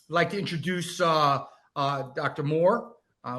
I'd like to introduce Dr. Moore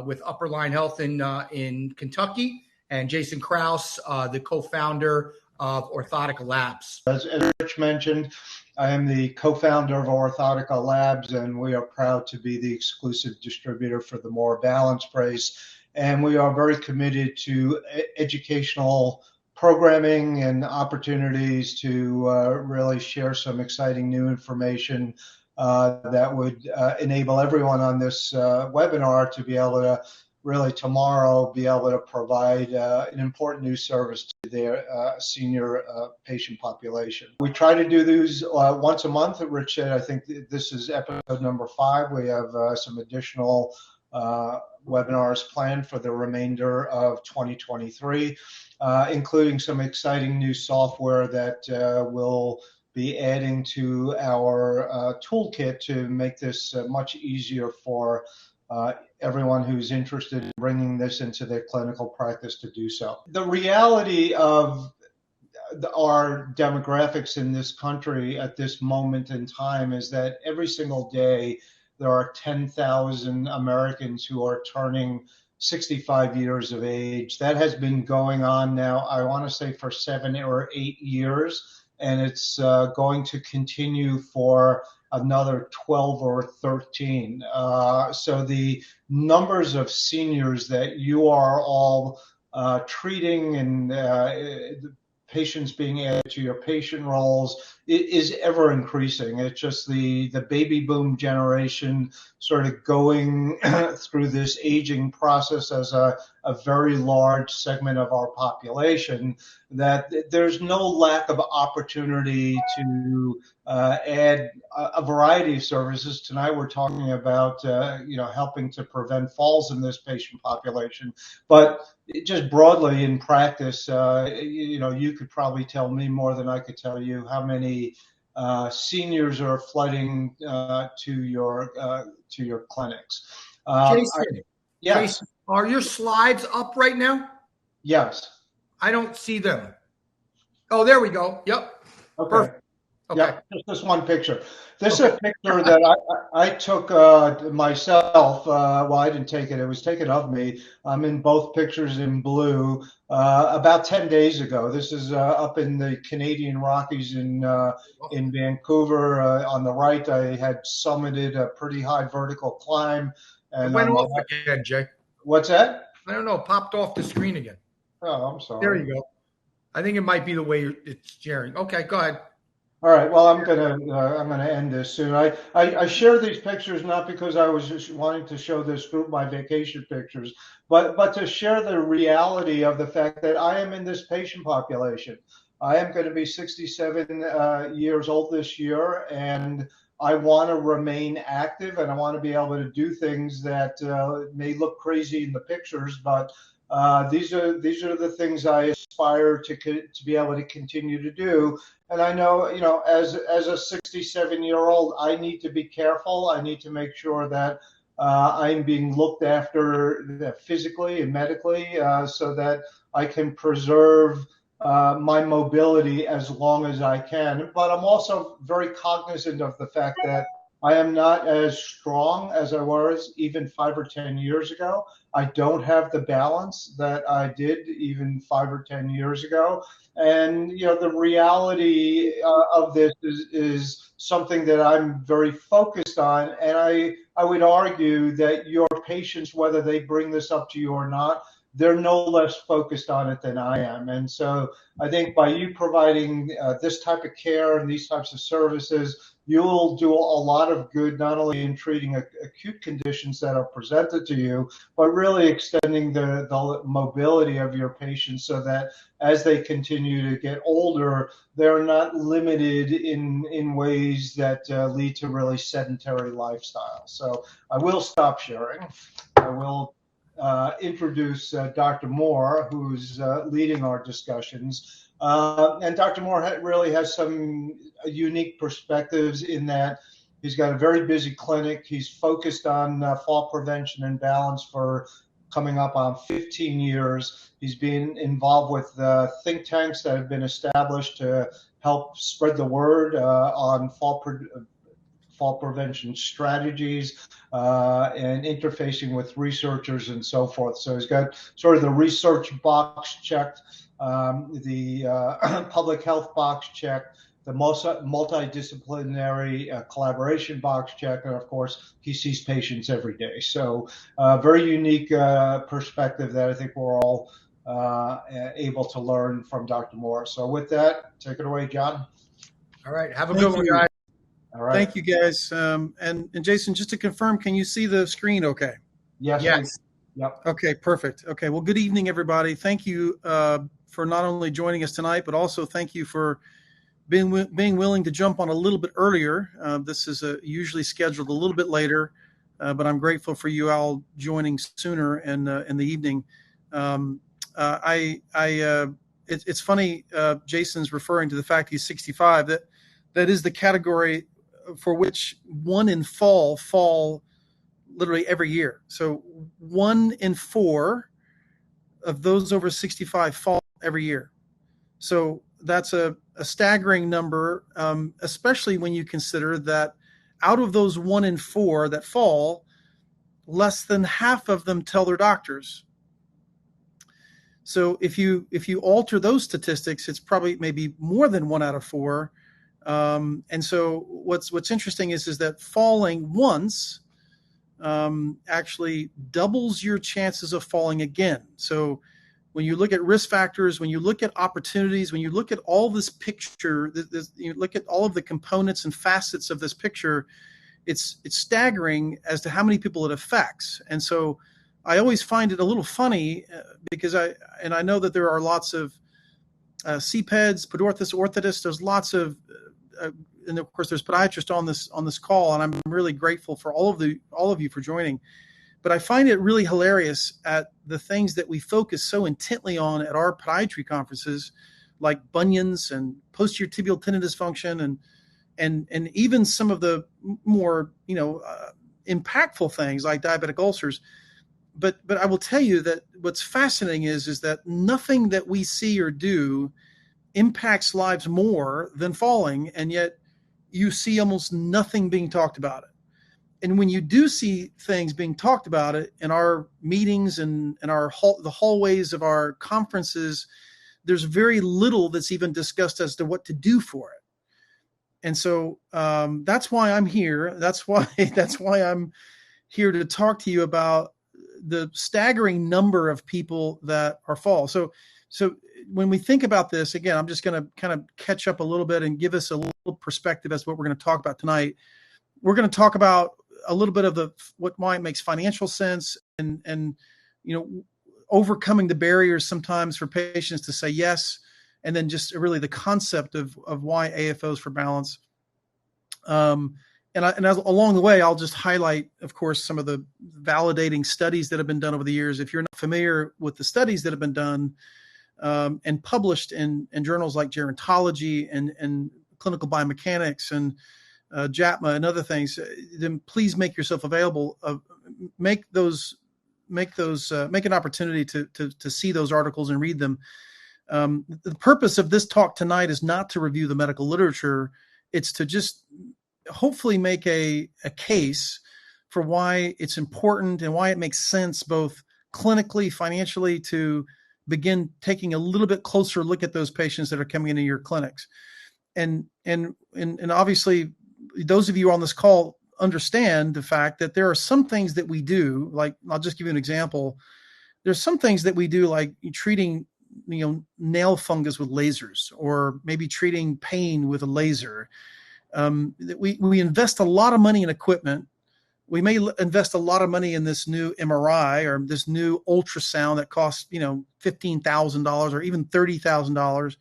with Upper Line Health in Kentucky, and Jason Krause, the co-founder of Orthotica Labs. As Rich mentioned, I am the co-founder of Orthotica Labs, and we are proud to be the exclusive distributor for the More Balance Brace. And we are very committed to educational programming and opportunities to really share some exciting new information that would enable everyone on this webinar to be able to really tomorrow be able to provide an important new service to their senior patient population. We try to do these once a month. Rich said, I think this is episode number 5. We have some additional webinars planned for the remainder of 2023, including some exciting new software that will be adding to our toolkit to make this much easier for everyone who's interested in bringing this into their clinical practice to do so. The reality of our demographics in this country at this moment in time is that every single day there are 10,000 Americans who are turning 65 years of age. That has been going on now, I want to say, for 7 or 8 years, and it's going to continue for another 12 or 13. So the numbers of seniors that you are all treating and patients being added to your patient rolls is ever increasing. It's just the baby boom generation sort of going through this aging process as a very large segment of our population, that there's no lack of opportunity to add a variety of services. Tonight we're talking about helping to prevent falls in this patient population, but just broadly in practice, you could probably tell me more than I could tell you how many seniors are flooding to your clinics. Jason, are your slides up right now? Yes. I don't see them. Oh, there we go. Yep. Okay. Perfect. Okay. Yeah, just this one picture. This is a picture that I took myself. Well, I didn't take it. It was taken of me. I'm in both pictures in blue about 10 days ago. This is up in the Canadian Rockies in Vancouver. On the right, I had summited a pretty high vertical climb. And it went off again, Jay. What's that? I don't know. It popped off the screen again. Oh, I'm sorry. There you go. I think it might be the way it's sharing. Okay, go ahead. All right. Well, I'm gonna end this soon. I share these pictures not because I was just wanting to show this group my vacation pictures, but to share the reality of the fact that I am in this patient population. I am going to be 67 years old this year, and I want to remain active, and I want to be able to do things that may look crazy in the pictures, but these are the things I aspire to be able to continue to do. And I know, as a 67-year-old, I need to be careful. I need to make sure that I'm being looked after physically and medically so that I can preserve my mobility as long as I can. But I'm also very cognizant of the fact that I am not as strong as I was even 5 or 10 years ago. I don't have the balance that I did even 5 or 10 years ago. And, the reality of this is something that I'm very focused on. And I would argue that your patients, whether they bring this up to you or not, they're no less focused on it than I am. And so I think by you providing this type of care and these types of services, you'll do a lot of good, not only in treating acute conditions that are presented to you, but really extending the mobility of your patients so that as they continue to get older, they're not limited in ways that lead to really sedentary lifestyles. So I will stop sharing. I will introduce Dr. Moore, who's leading our discussions. And Dr. Moore really has some unique perspectives in that he's got a very busy clinic. He's focused on fall prevention and balance for coming up on 15 years. He's been involved with think tanks that have been established to help spread the word on fall prevention strategies, and interfacing with researchers and so forth. So he's got sort of the research box checked, the public health box checked, the multidisciplinary collaboration box check, and of course, he sees patients every day. So very unique perspective that I think we're all able to learn from Dr. Moore. So with that, take it away, John. All right. Have a good one, guys. All right. Thank you, guys. And Jason, just to confirm, can you see the screen okay? Yes. Yep. Okay, perfect. Okay, well, good evening, everybody. Thank you for not only joining us tonight, but also thank you for being willing to jump on a little bit earlier. This is usually scheduled a little bit later, but I'm grateful for you all joining sooner in the evening. It's funny, Jason's referring to the fact he's 65. That is the category for which 1 in 4 fall literally every year. So 1 in 4 of those over 65 fall every year. So that's a staggering number, especially when you consider that out of those 1 in 4 that fall, less than half of them tell their doctors. So if you alter those statistics, it's probably maybe more than 1 out of 4. And so what's interesting is that falling once actually doubles your chances of falling again. So when you look at risk factors, when you look at opportunities, when you look at all this picture, you look at all of the components and facets of this picture, it's staggering as to how many people it affects. And so I always find it a little funny because I know that there are lots of CPEDs, orthotists. There's lots of, and of course there's podiatrists on this call, and I'm really grateful for all of you for joining. But I find it really hilarious at the things that we focus so intently on at our podiatry conferences, like bunions and posterior tibial tendon dysfunction, and even some of the more impactful things like diabetic ulcers. But I will tell you that what's fascinating is that nothing that we see or do impacts lives more than falling, and yet you see almost nothing being talked about it. And when you do see things being talked about it in our meetings and in the hallways of our conferences, there's very little that's even discussed as to what to do for it. And so that's why I'm here. That's why I'm here to talk to you about the staggering number of people that are fall. So when we think about this, again, I'm just going to kind of catch up a little bit and give us a little perspective as to what we're going to talk about tonight. We're going to talk about a little bit of why it makes financial sense and overcoming the barriers sometimes for patients to say yes, and then just really the concept of why AFOs for balance. And along the way, I'll just highlight, of course, some of the validating studies that have been done over the years. If you're not familiar with the studies that have been done and published in journals like Gerontology and Clinical Biomechanics and JATMA and other things, then please make yourself available. Make an opportunity to see those articles and read them. The purpose of this talk tonight is not to review the medical literature. It's to just hopefully make a case for why it's important and why it makes sense both clinically, financially, to begin taking a little bit closer look at those patients that are coming into your clinics. And obviously, those of you on this call understand the fact that there are some things that we do, like I'll just give you an example. There's some things that we do, like treating nail fungus with lasers, or maybe treating pain with a laser. We invest a lot of money in equipment. We may invest a lot of money in this new MRI or this new ultrasound that costs $15,000 or even $30,000,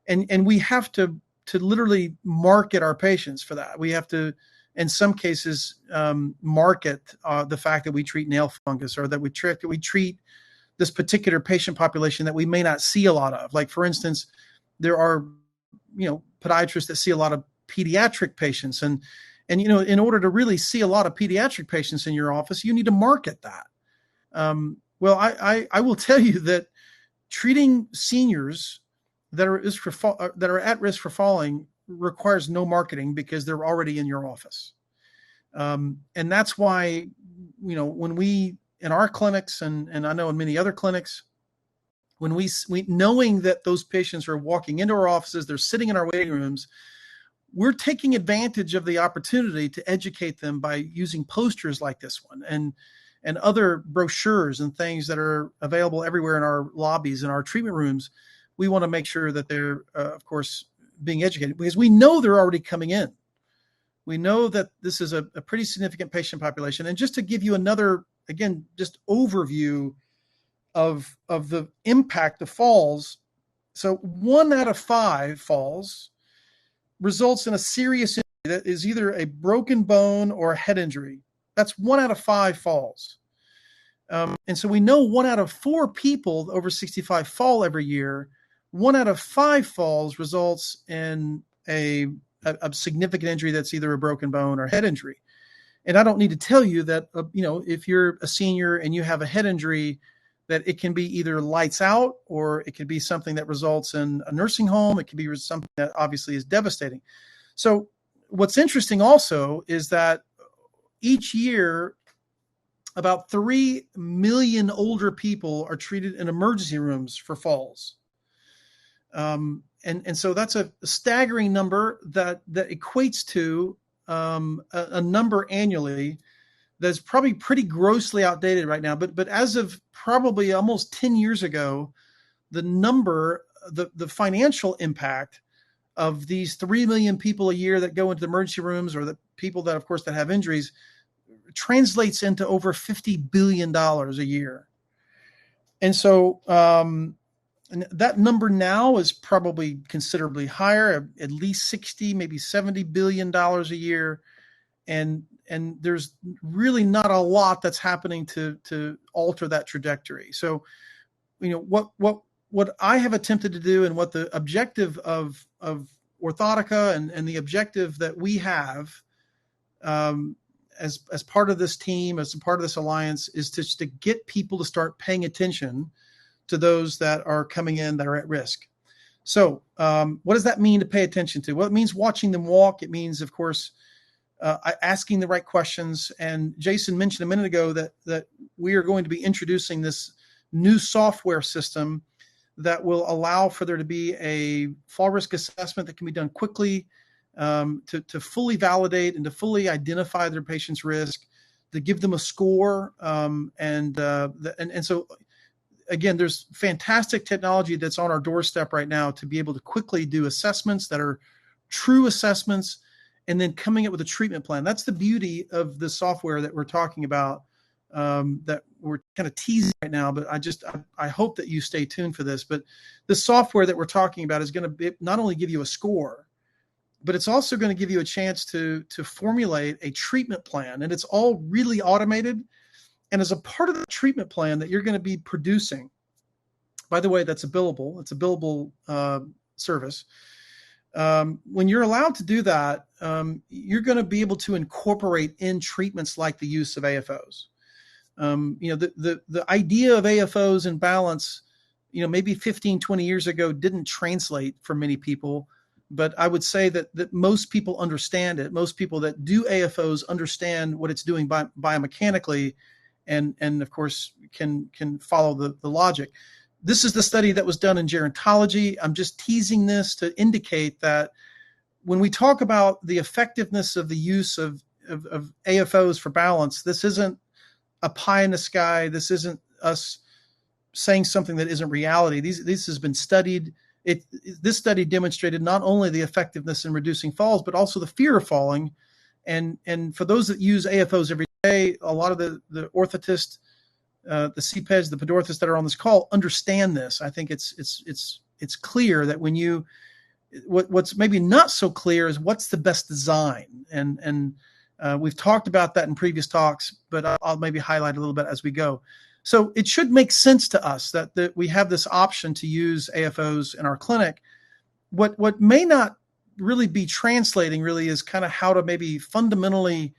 and we have to literally market our patients for that. We have to, in some cases, market the fact that we treat nail fungus, or that we treat this particular patient population that we may not see a lot of. Like, for instance, there are podiatrists that see a lot of pediatric patients, and in order to really see a lot of pediatric patients in your office, you need to market that. Well, I will tell you that treating seniors that are at risk for falling requires no marketing, because they're already in your office. And that's why, when we, in our clinics, and I know in many other clinics, when we knowing that those patients are walking into our offices, they're sitting in our waiting rooms, we're taking advantage of the opportunity to educate them by using posters like this one and other brochures and things that are available everywhere in our lobbies and our treatment rooms. We want to make sure that they're, of course, being educated, because we know they're already coming in. We know that this is a pretty significant patient population. And just to give you another, again, just overview of the impact of falls. So 1 out of 5 falls results in a serious injury that is either a broken bone or a head injury. That's 1 out of 5 falls. And so we know 1 out of 4 people over 65 fall every year. 1 out of 5 falls results in a significant injury that's either a broken bone or head injury. And I don't need to tell you that, if you're a senior and you have a head injury, that it can be either lights out, or it could be something that results in a nursing home. It could be something that obviously is devastating. So what's interesting also is that each year, about 3 million older people are treated in emergency rooms for falls. And so that's a staggering number that equates to a number annually that's probably pretty grossly outdated right now. But as of probably almost 10 years ago, the number, the financial impact of these 3 million people a year that go into the emergency rooms, or the people that, of course, that have injuries, translates into over $50 billion a year. And so and that number now is probably considerably higher, at least 60, maybe $70 billion a year. And there's really not a lot that's happening to alter that trajectory. So, what I have attempted to do, and what the objective of Orthotica and the objective that we have as part of this team, as a part of this alliance, is to get people to start paying attention to those that are coming in that are at risk. So what does that mean to pay attention to? Well, it means watching them walk. It means, of course, asking the right questions. And Jason mentioned a minute ago that we are going to be introducing this new software system that will allow for there to be a fall risk assessment that can be done quickly, to fully validate and to fully identify their patient's risk, to give them a score. And so, again, there's fantastic technology that's on our doorstep right now to be able to quickly do assessments that are true assessments, and then coming up with a treatment plan. That's the beauty of the software that we're talking about, that we're kind of teasing right now, but I hope that you stay tuned for this. But the software that we're talking about is going to not only give you a score, but it's also going to give you a chance to formulate a treatment plan. And it's all really automated. And as a part of the treatment plan that you're going to be producing, by the way, it's a billable service. When you're allowed to do that, you're going to be able to incorporate in treatments like the use of AFOs. The idea of AFOs and balance, maybe 15, 20 years ago didn't translate for many people, but I would say that most people understand it. Most people that do AFOs understand what it's doing biomechanically, and of course can follow the logic. This is the study that was done in gerontology. I'm just teasing this to indicate that when we talk about the effectiveness of the use of AFOs for balance, this isn't a pie in the sky. This isn't us saying something that isn't reality. This has been studied. This study demonstrated not only the effectiveness in reducing falls, but also the fear of falling. And for those that use AFOs every day, a lot of the orthotists, the CPEDs, the podorthists that are on this call understand this. I think it's clear that when what's maybe not so clear is what's the best design. And we've talked about that in previous talks, but I'll maybe highlight a little bit as we go. So it should make sense to us that we have this option to use AFOs in our clinic. What may not really be translating really is kind of how to maybe fundamentally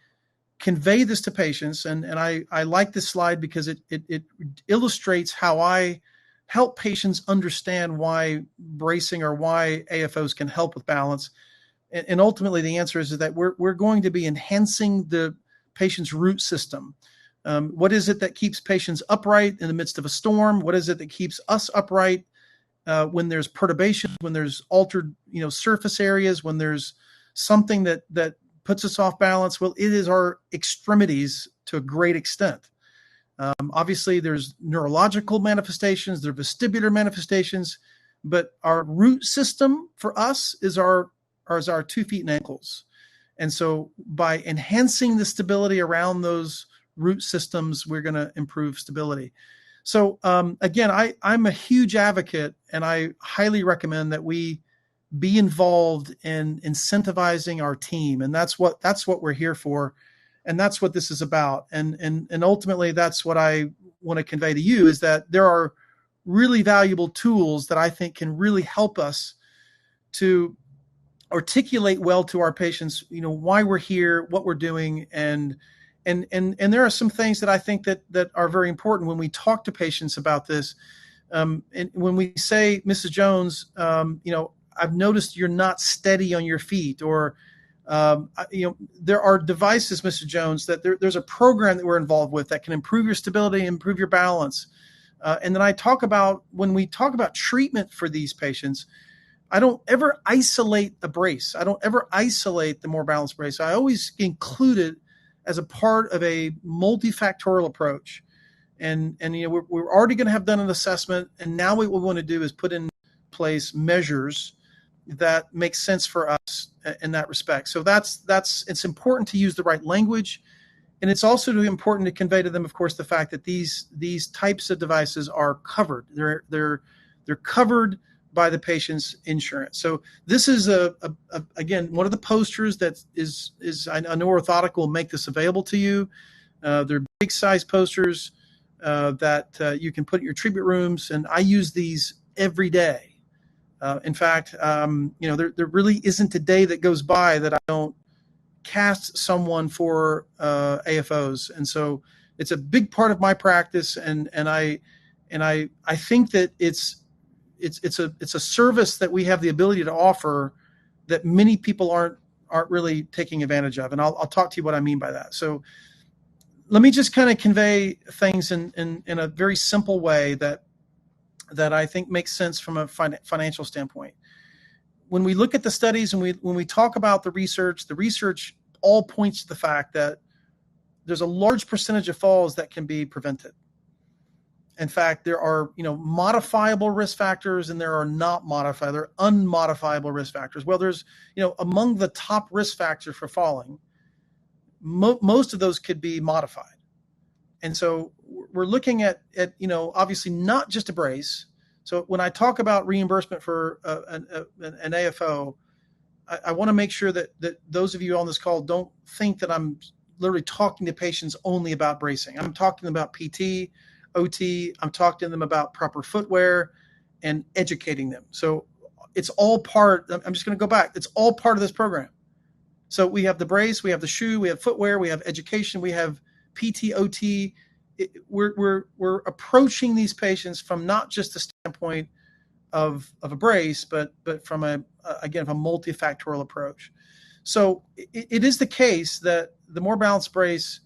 convey this to patients. And I like this slide because it illustrates how I help patients understand why bracing or why AFOs can help with balance. And ultimately the answer is that we're going to be enhancing the patient's root system. What is it that keeps patients upright in the midst of a storm? What is it that keeps us upright when there's perturbations, when there's altered, surface areas, when there's something that puts us off balance? Well, it is our extremities to a great extent. Obviously, there's neurological manifestations, there are vestibular manifestations, but our root system for us is our 2 feet and ankles. And so by enhancing the stability around those root systems, we're going to improve stability. So again, I'm a huge advocate, and I highly recommend that we be involved in incentivizing our team. And that's what we're here for. And that's what this is about. And ultimately, that's what I want to convey to you, is that there are really valuable tools that I think can really help us to articulate well to our patients, why we're here, what we're doing. And there are some things that I think that are very important when we talk to patients about this. And when we say, Mrs. Jones, I've noticed you're not steady on your feet, or there are devices, Mr. Jones, that there's a program that we're involved with that can improve your stability, improve your balance. And then when we talk about treatment for these patients, I don't ever isolate a brace. I don't ever isolate the more balanced brace. I always include it as a part of a multifactorial approach. And we're already going to have done an assessment, and now what we want to do is put in place measures that make sense for us in that respect. So it's important to use the right language, and it's also important to convey to them, of course, the fact that these types of devices are covered. They're covered by the patient's insurance. So this is again one of the posters that is I know Orthotic will make this available to you. They're big size posters that you can put in your treatment rooms, and I use these every day. In fact, there really isn't a day that goes by that I don't cast someone for AFOs, and so it's a big part of my practice. And I think that it's a service that we have the ability to offer that many people aren't really taking advantage of. And I'll talk to you what I mean by that. So let me just kind of convey things in a very simple way that I think makes sense from a financial standpoint. When we look at the studies and when we talk about the research all points to the fact that there's a large percentage of falls that can be prevented. In fact, there are, modifiable risk factors, and there are not modified. There are unmodifiable risk factors. Well, there's, among the top risk factors for falling, most of those could be modified. And so we're looking at obviously not just a brace. So when I talk about reimbursement for an AFO, I want to make sure that those of you on this call don't think that I'm literally talking to patients only about bracing. I'm talking about PT, OT. I'm talking to them about proper footwear and educating them. So it's all part. I'm just going to go back. It's all part of this program. So we have the brace, we have the shoe, we have footwear, we have education, we have PT, OT. We're approaching these patients from not just the standpoint of a brace, but from a multifactorial approach. So it is the case that the more balanced brace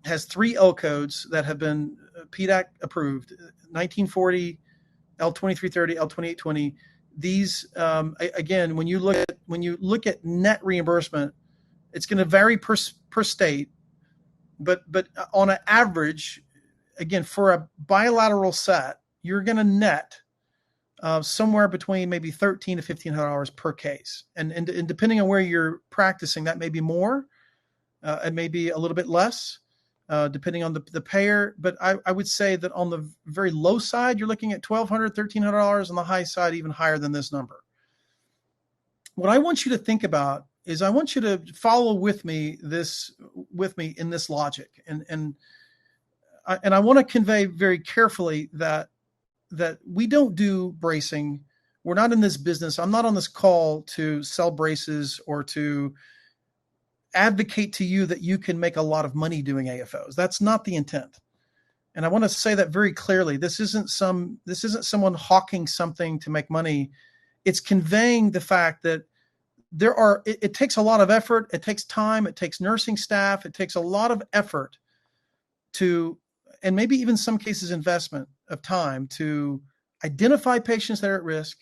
has 3 L codes that have been PDAC approved: 1940, L2330, L2820. These again, when you look at net reimbursement, it's going to vary per state, but on an average, again, for a bilateral set, you're going to net somewhere between maybe $1,300 to $1,500 per case, and depending on where you're practicing, that may be more, it may be a little bit less, depending on the payer. But I would say that on the very low side, you're looking at $1,200, $1,300. On the high side, even higher than this number. What I want you to think about is I want you to follow with me in this logic, and I want to convey very carefully that we don't do bracing. We're not in this business. I'm not on this call to sell braces or to advocate to you that you can make a lot of money doing AFOs. That's not the intent. And I want to say that very clearly. This isn't someone hawking something to make money. It's conveying the fact that it takes a lot of effort. It takes time. It takes nursing staff. It takes a lot of effort to, and maybe even some cases investment of time to identify patients that are at risk,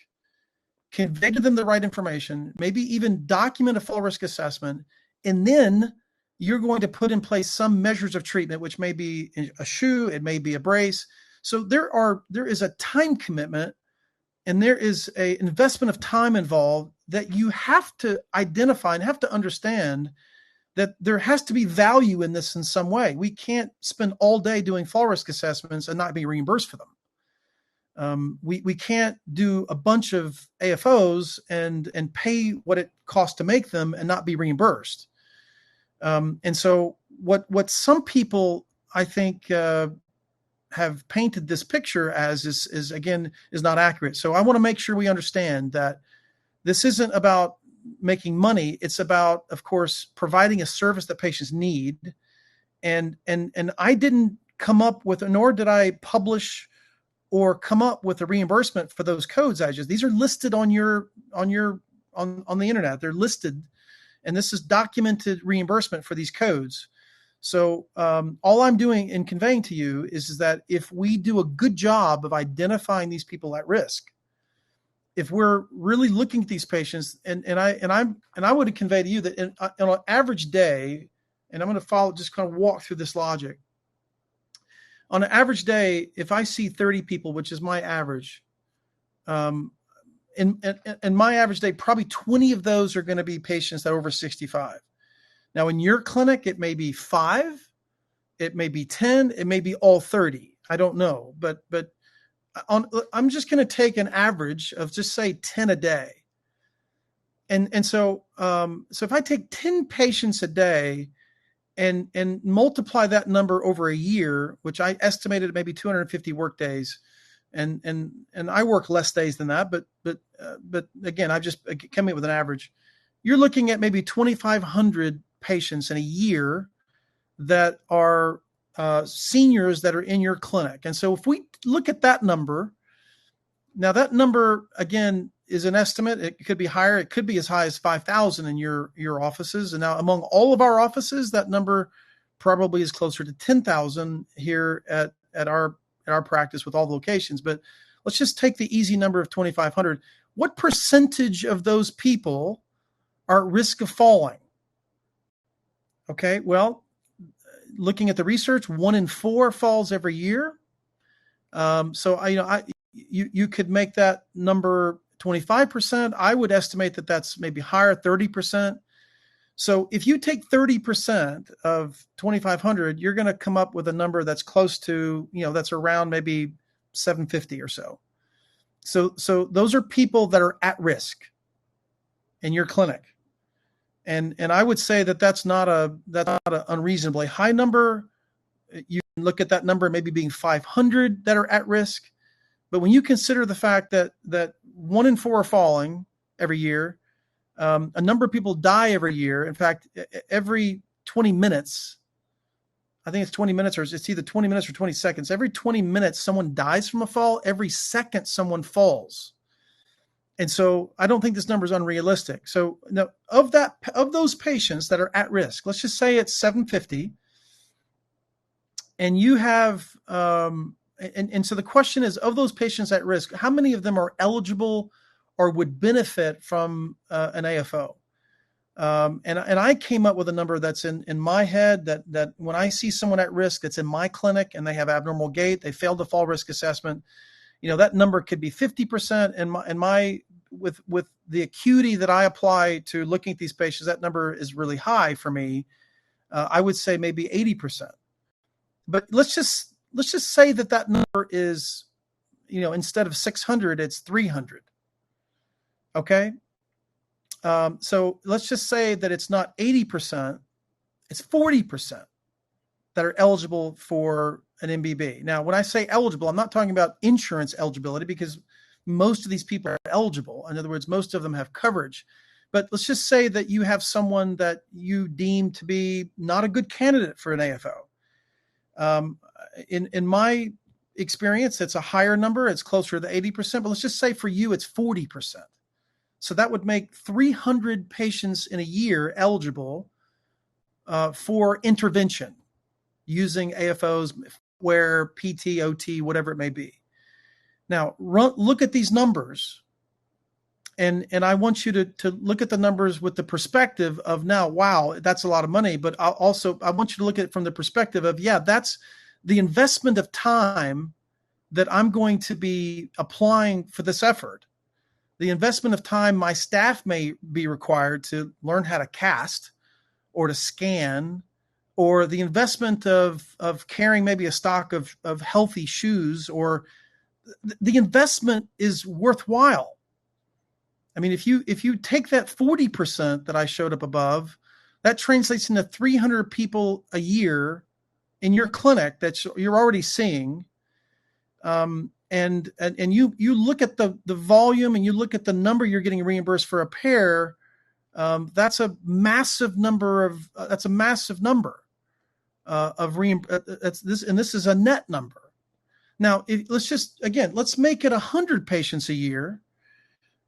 convey to them the right information, maybe even document a fall risk assessment, and then you're going to put in place some measures of treatment, which may be a shoe, it may be a brace. So there is a time commitment and there is a investment of time involved that you have to identify and have to understand that there has to be value in this in some way. We can't spend all day doing fall risk assessments and not be reimbursed for them. We can't do a bunch of AFOs and pay what it costs to make them and not be reimbursed. And so what some people, I think, have painted this picture as is again, is not accurate. So I want to make sure we understand that this isn't about making money. It's about, of course, providing a service that patients need. And I didn't come up with, nor did I publish or come up with a reimbursement for those codes. These are listed on the internet. They're listed, and this is documented reimbursement for these codes. So all I'm doing in conveying to you is that if we do a good job of identifying these people at risk, if we're really looking at these patients, and I would convey to you that on an average day, and I'm going to just kind of walk through this logic. On an average day, if I see 30 people, which is my average, in my average day, probably 20 of those are going to be patients that are over 65. Now, in your clinic, it may be 5, it may be 10, it may be all 30. I don't know, but I'm just going to take an average of just say 10 a day. And so if I take 10 patients a day and multiply that number over a year, which I estimated maybe 250 work days, and I work less days than that, but again, I just came up with an average. You're looking at maybe 2,500 patients in a year that are seniors that are in your clinic. And so if we look at that number, now that number, again, is an estimate. It could be higher. It could be as high as 5,000 in your offices. And now among all of our offices, that number probably is closer to 10,000 here at our practice with all the locations. But let's just take the easy number of 2,500. What percentage of those people are at risk of falling? Okay, well, looking at the research, 1 in 4 falls every year. So you could make that number 25%. I would estimate that that's maybe higher, 30%. So if you take 30% of 2,500, you're going to come up with a number that's close to, that's around maybe 750 or so. So those are people that are at risk in your clinic. And I would say that that's not an unreasonably high number. You can look at that number maybe being 500 that are at risk. But when you consider the fact that 1 in 4 are falling every year, a number of people die every year. In fact, every 20 minutes, I think it's 20 minutes, or it's either 20 minutes or 20 seconds. Every 20 minutes, someone dies from a fall. Every second, someone falls. And so I don't think this number is unrealistic. So now of those patients that are at risk, let's just say it's 750, and you have, and so the question is, of those patients at risk, how many of them are eligible or would benefit from an AFO? And I came up with a number that's in my head that when I see someone at risk that's in my clinic and they have abnormal gait, they failed the fall risk assessment, that number could be 50%. And with the acuity that I apply to looking at these patients, that number is really high for me. I would say maybe 80%. But let's just say that number is, instead of 600, it's 300. Okay. So let's just say that it's not 80%, it's 40% that are eligible for an MBB. Now, when I say eligible, I'm not talking about insurance eligibility, because most of these people are eligible. In other words, most of them have coverage. But let's just say that you have someone that you deem to be not a good candidate for an AFO. In my experience, it's a higher number. It's closer to 80%, but let's just say for you, it's 40%. So that would make 300 patients in a year eligible for intervention using AFOs, where PT, OT, whatever it may be. Now, look at these numbers. And I want you to look at the numbers with the perspective of, now, wow, that's a lot of money. But I want you to look at it from the perspective of, yeah, that's the investment of time that I'm going to be applying for this effort. The investment of time my staff may be required to learn how to cast or to scan, or the investment of carrying maybe a stock of healthy shoes, or the investment is worthwhile. I mean, if you take that 40% that I showed up above, that translates into 300 people a year in your clinic that you're already seeing. And you look at the volume, and you look at the number you're getting reimbursed for a pair. That's a massive number of this is a net number. Now, let's make it 100 patients a year.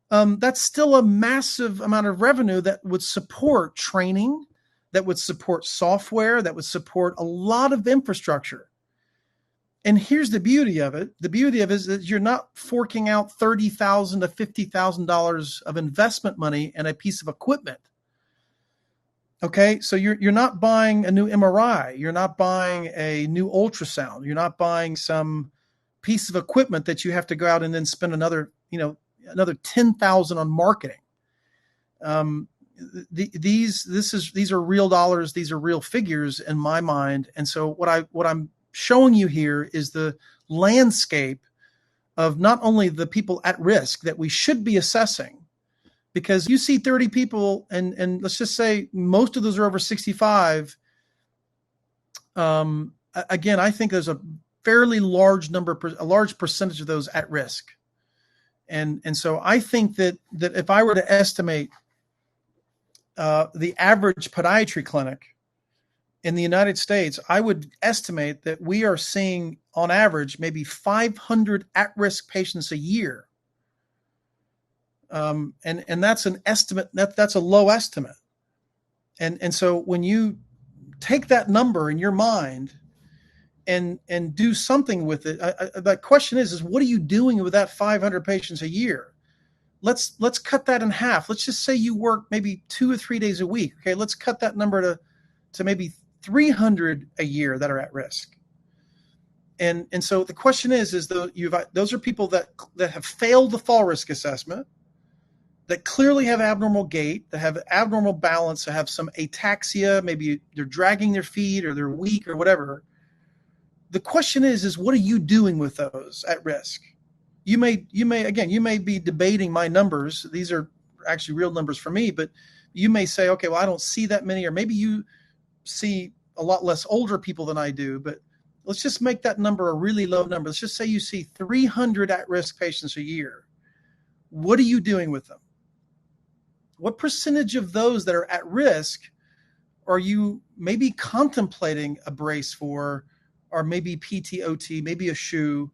That's still a massive amount of revenue that would support training, that would support software, that would support a lot of infrastructure. And here's the beauty of it. The beauty of it is that you're not forking out $30,000 to $50,000 of investment money in a piece of equipment. Okay, so you're not buying a new MRI. You're not buying a new ultrasound. You're not buying some piece of equipment that you have to go out and then spend another $10,000 on marketing. These are real dollars. These are real figures in my mind. And so what I'm showing you here is the landscape of not only the people at risk that we should be assessing, because you see 30 people, and let's just say most of those are over 65. Again, I think there's a fairly large a large percentage of those at risk. And so I think that if I were to estimate the average podiatry clinic in the United States, I would estimate that we are seeing on average maybe 500 at-risk patients a year. And that's an estimate. That's a low estimate. And so when you take that number in your mind and do something with it, the question is what are you doing with that 500 patients a year? Let's cut that in half. Let's just say you work maybe 2 or 3 days a week. Okay, let's cut that number to maybe 300 a year that are at risk. And so the question is those are people that have failed the fall risk assessment, that clearly have abnormal gait, that have abnormal balance, that have some ataxia, maybe they're dragging their feet or they're weak or whatever. The question is what are you doing with those at risk? You may be debating my numbers. These are actually real numbers for me, but you may say, okay, well, I don't see that many, or maybe you see a lot less older people than I do, but let's just make that number a really low number. Let's just say you see 300 at-risk patients a year. What are you doing with them? What percentage of those that are at risk are you maybe contemplating a brace for, or maybe PTOT, maybe a shoe?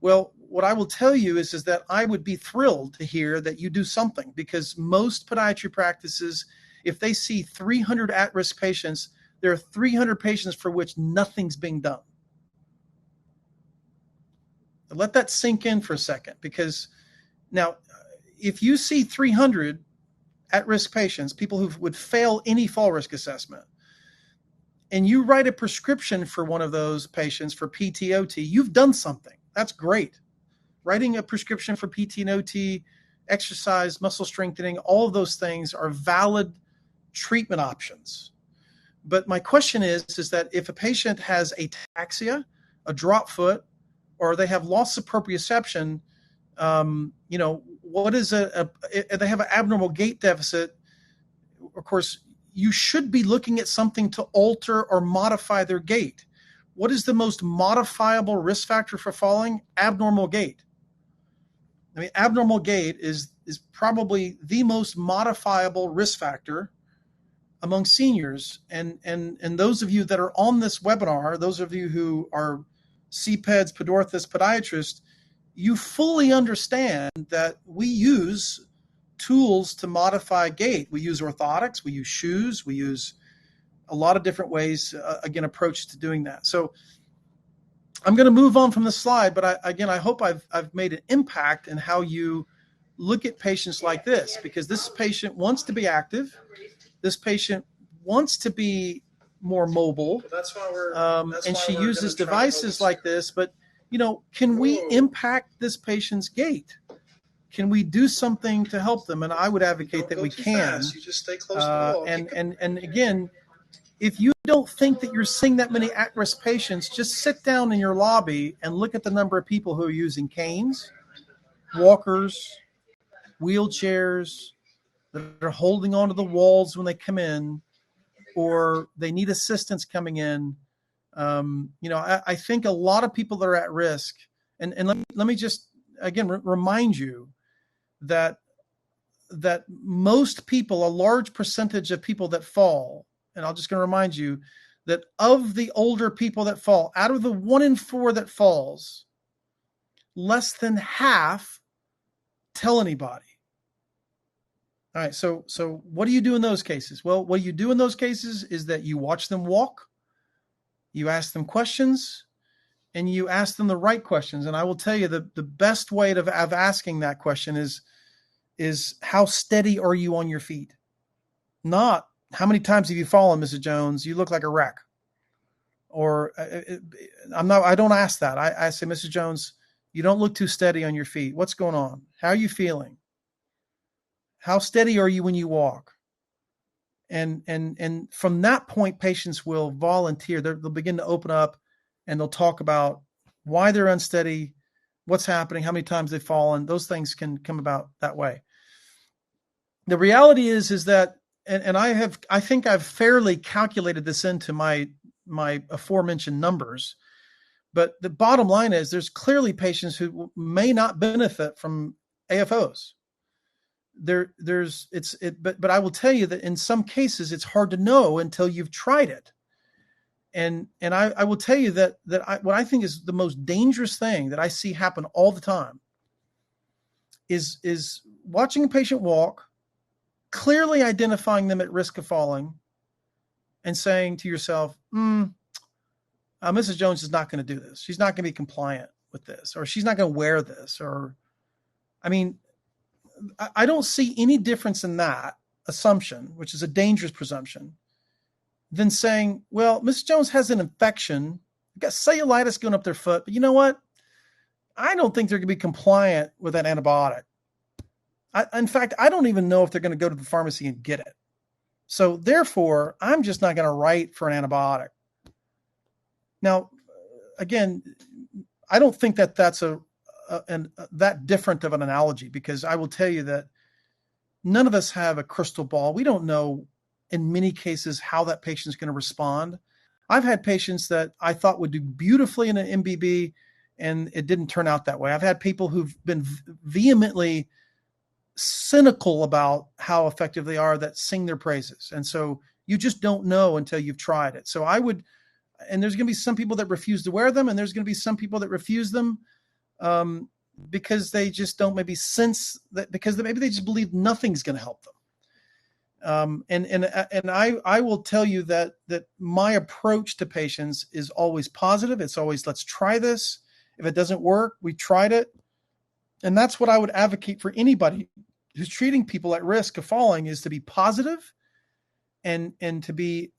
Well, what I will tell you is that I would be thrilled to hear that you do something, because most podiatry practices, if they see 300 at-risk patients, there are 300 patients for which nothing's being done. Let that sink in for a second, because now if you see 300 at-risk patients, people who would fail any fall risk assessment, and you write a prescription for one of those patients for PTOT, you've done something. That's great. Writing a prescription for PT and OT, exercise, muscle strengthening, all of those things are valid treatment options. But my question is that if a patient has ataxia, a drop foot, or they have loss of proprioception, what is they have an abnormal gait deficit, of course, you should be looking at something to alter or modify their gait. What is the most modifiable risk factor for falling? Abnormal gait. I mean, abnormal gait is probably the most modifiable risk factor among seniors. And those of you that are on this webinar, those of you who are CPEDs, podorthists, podiatrists, you fully understand that we use tools to modify gait. We use orthotics, we use shoes, we use a lot of different ways, again, approach to doing that. So I'm going to move on from the slide, but I hope I've made an impact in how you look at patients like this, because this patient wants to be active. This patient wants to be more mobile. That's why and she uses devices like this, but can we impact this patient's gait? Can we do something to help them? And I would advocate that we can. You just stay close to the wall. And again, if you don't think that you're seeing that many at-risk patients, just sit down in your lobby and look at the number of people who are using canes, walkers, wheelchairs, that are holding onto the walls when they come in, or they need assistance coming in. I think a lot of people that are at risk, and let me just again remind you that most people, a large percentage of people that fall, and I'm just going to remind you that of the older people that fall, out of the 1 in 4 that falls, less than half tell anybody. All right, so what do you do in those cases? Well, what you do in those cases is that you watch them walk, you ask them questions, and you ask them the right questions. And I will tell you the best way of asking that question is how steady are you on your feet? Not how many times have you fallen, Mrs. Jones? You look like a wreck. Or I don't ask that. I say, Mrs. Jones, you don't look too steady on your feet. What's going on? How are you feeling? How steady are you when you walk? And from that point, patients will volunteer. They'll begin to open up, and they'll talk about why they're unsteady, what's happening, how many times they've fallen. Those things can come about that way. The reality is that, and I think I've fairly calculated this into my aforementioned numbers, but the bottom line is there's clearly patients who may not benefit from AFOs. But I will tell you that in some cases it's hard to know until you've tried it. And I will tell you that what I think is the most dangerous thing that I see happen all the time is watching a patient walk, clearly identifying them at risk of falling, and saying to yourself, Mrs. Jones is not going to do this. She's not going to be compliant with this, or she's not going to wear this. I don't see any difference in that assumption, which is a dangerous presumption, than saying, well, Mrs. Jones has an infection, got cellulitis going up their foot, but you know what? I don't think they're going to be compliant with that antibiotic. In fact, I don't even know if they're going to go to the pharmacy and get it. So therefore, I'm just not going to write for an antibiotic. Now, again, I don't think that that's that different of an analogy, because I will tell you that none of us have a crystal ball. We don't know in many cases how that patient's going to respond. I've had patients that I thought would do beautifully in an MBB, and it didn't turn out that way. I've had people who've been vehemently cynical about how effective they are that sing their praises. And so you just don't know until you've tried it. So and there's going to be some people that refuse to wear them, and there's going to be some people that refuse them because they just don't maybe sense that, because maybe they just believe nothing's going to help them. And I will tell you that my approach to patients is always positive. It's always, let's try this. If it doesn't work, we tried it. And that's what I would advocate for anybody who's treating people at risk of falling, is to be positive and to be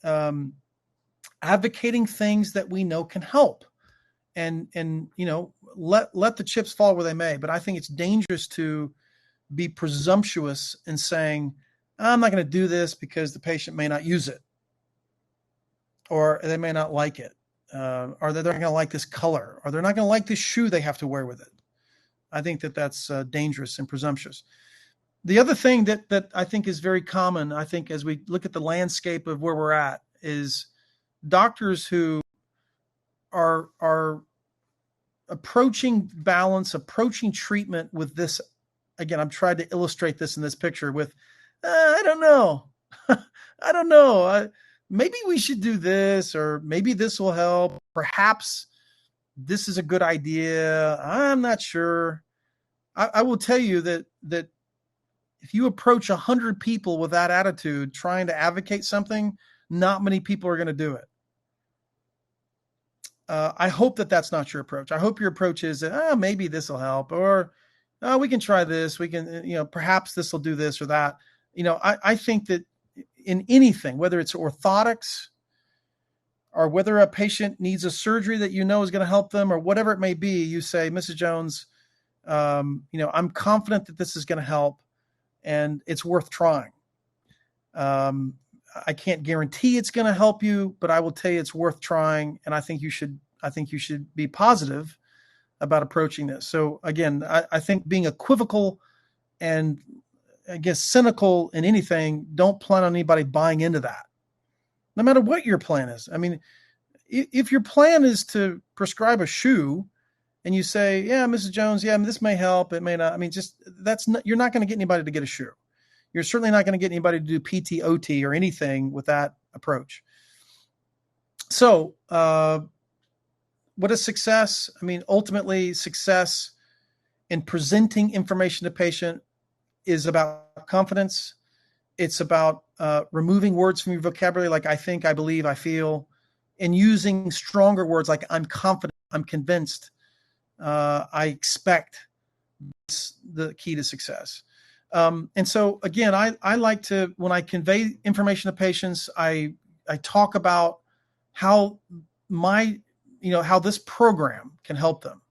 advocating things that we know can help. And let the chips fall where they may. But I think it's dangerous to be presumptuous in saying, I'm not going to do this because the patient may not use it, or they may not like it, or they're not going to like this color, or they're not going to like this shoe they have to wear with it. I think that's dangerous and presumptuous. The other thing that I think is very common, I think, as we look at the landscape of where we're at, is doctors who are approaching balance, approaching treatment with this. Again, I'm trying to illustrate this in this picture with, I don't know. I don't know. Maybe we should do this, or maybe this will help. Perhaps this is a good idea. I'm not sure. I will tell you that if you approach 100 people with that attitude, trying to advocate something, not many people are going to do it. I hope that that's not your approach. I hope your approach is that, maybe this will help, or we can try this. We can, perhaps this will do this or that. I think that in anything, whether it's orthotics or whether a patient needs a surgery that is going to help them or whatever it may be, you say, Mrs. Jones, I'm confident that this is going to help and it's worth trying. I can't guarantee it's going to help you, but I will tell you it's worth trying. And I think you should be positive about approaching this. So again, I think being equivocal and I guess cynical in anything, don't plan on anybody buying into that, no matter what your plan is. I mean, if your plan is to prescribe a shoe and you say, yeah, Mrs. Jones, yeah, this may help, it may not. I mean, you're not going to get anybody to get a shoe. You're certainly not going to get anybody to do PT, OT or anything with that approach. So, what is success? I mean, ultimately success in presenting information to patient is about confidence. It's about removing words from your vocabulary like I think, I believe, I feel, and using stronger words like I'm confident, I'm convinced, I expect. That's the key to success. And so again, I like to, when I convey information to patients, I talk about how how this program can help them.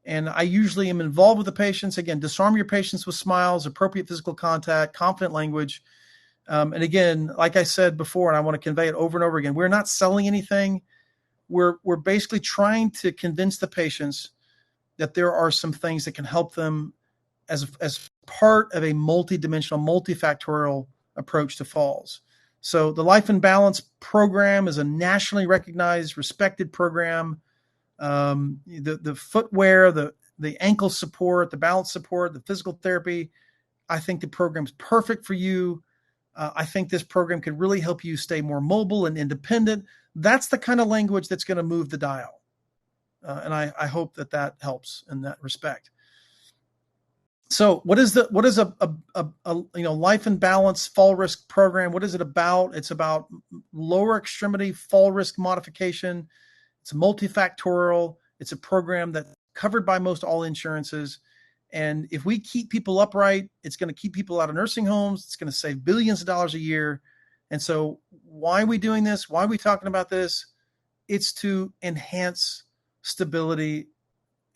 And I usually am involved with the patients. Again, disarm your patients with smiles, appropriate physical contact, confident language. And again, like I said before, and I want to convey it over and over again, we're not selling anything. We're basically trying to convince the patients that there are some things that can help them as part of a multidimensional, multifactorial approach to falls. So the Life in Balance program is a nationally recognized, respected program. The footwear, the ankle support, the balance support, the physical therapy, I think the program's perfect for you. I think this program could really help you stay more mobile and independent. That's the kind of language that's going to move the dial. And I hope that helps in that respect. So what is a Life in Balance fall risk program? What is it about? It's about lower extremity fall risk modification. It's multifactorial. It's a program that's covered by most all insurances. And if we keep people upright, it's going to keep people out of nursing homes. It's going to save billions of dollars a year. And so why are we doing this? Why are we talking about this? It's to enhance stability,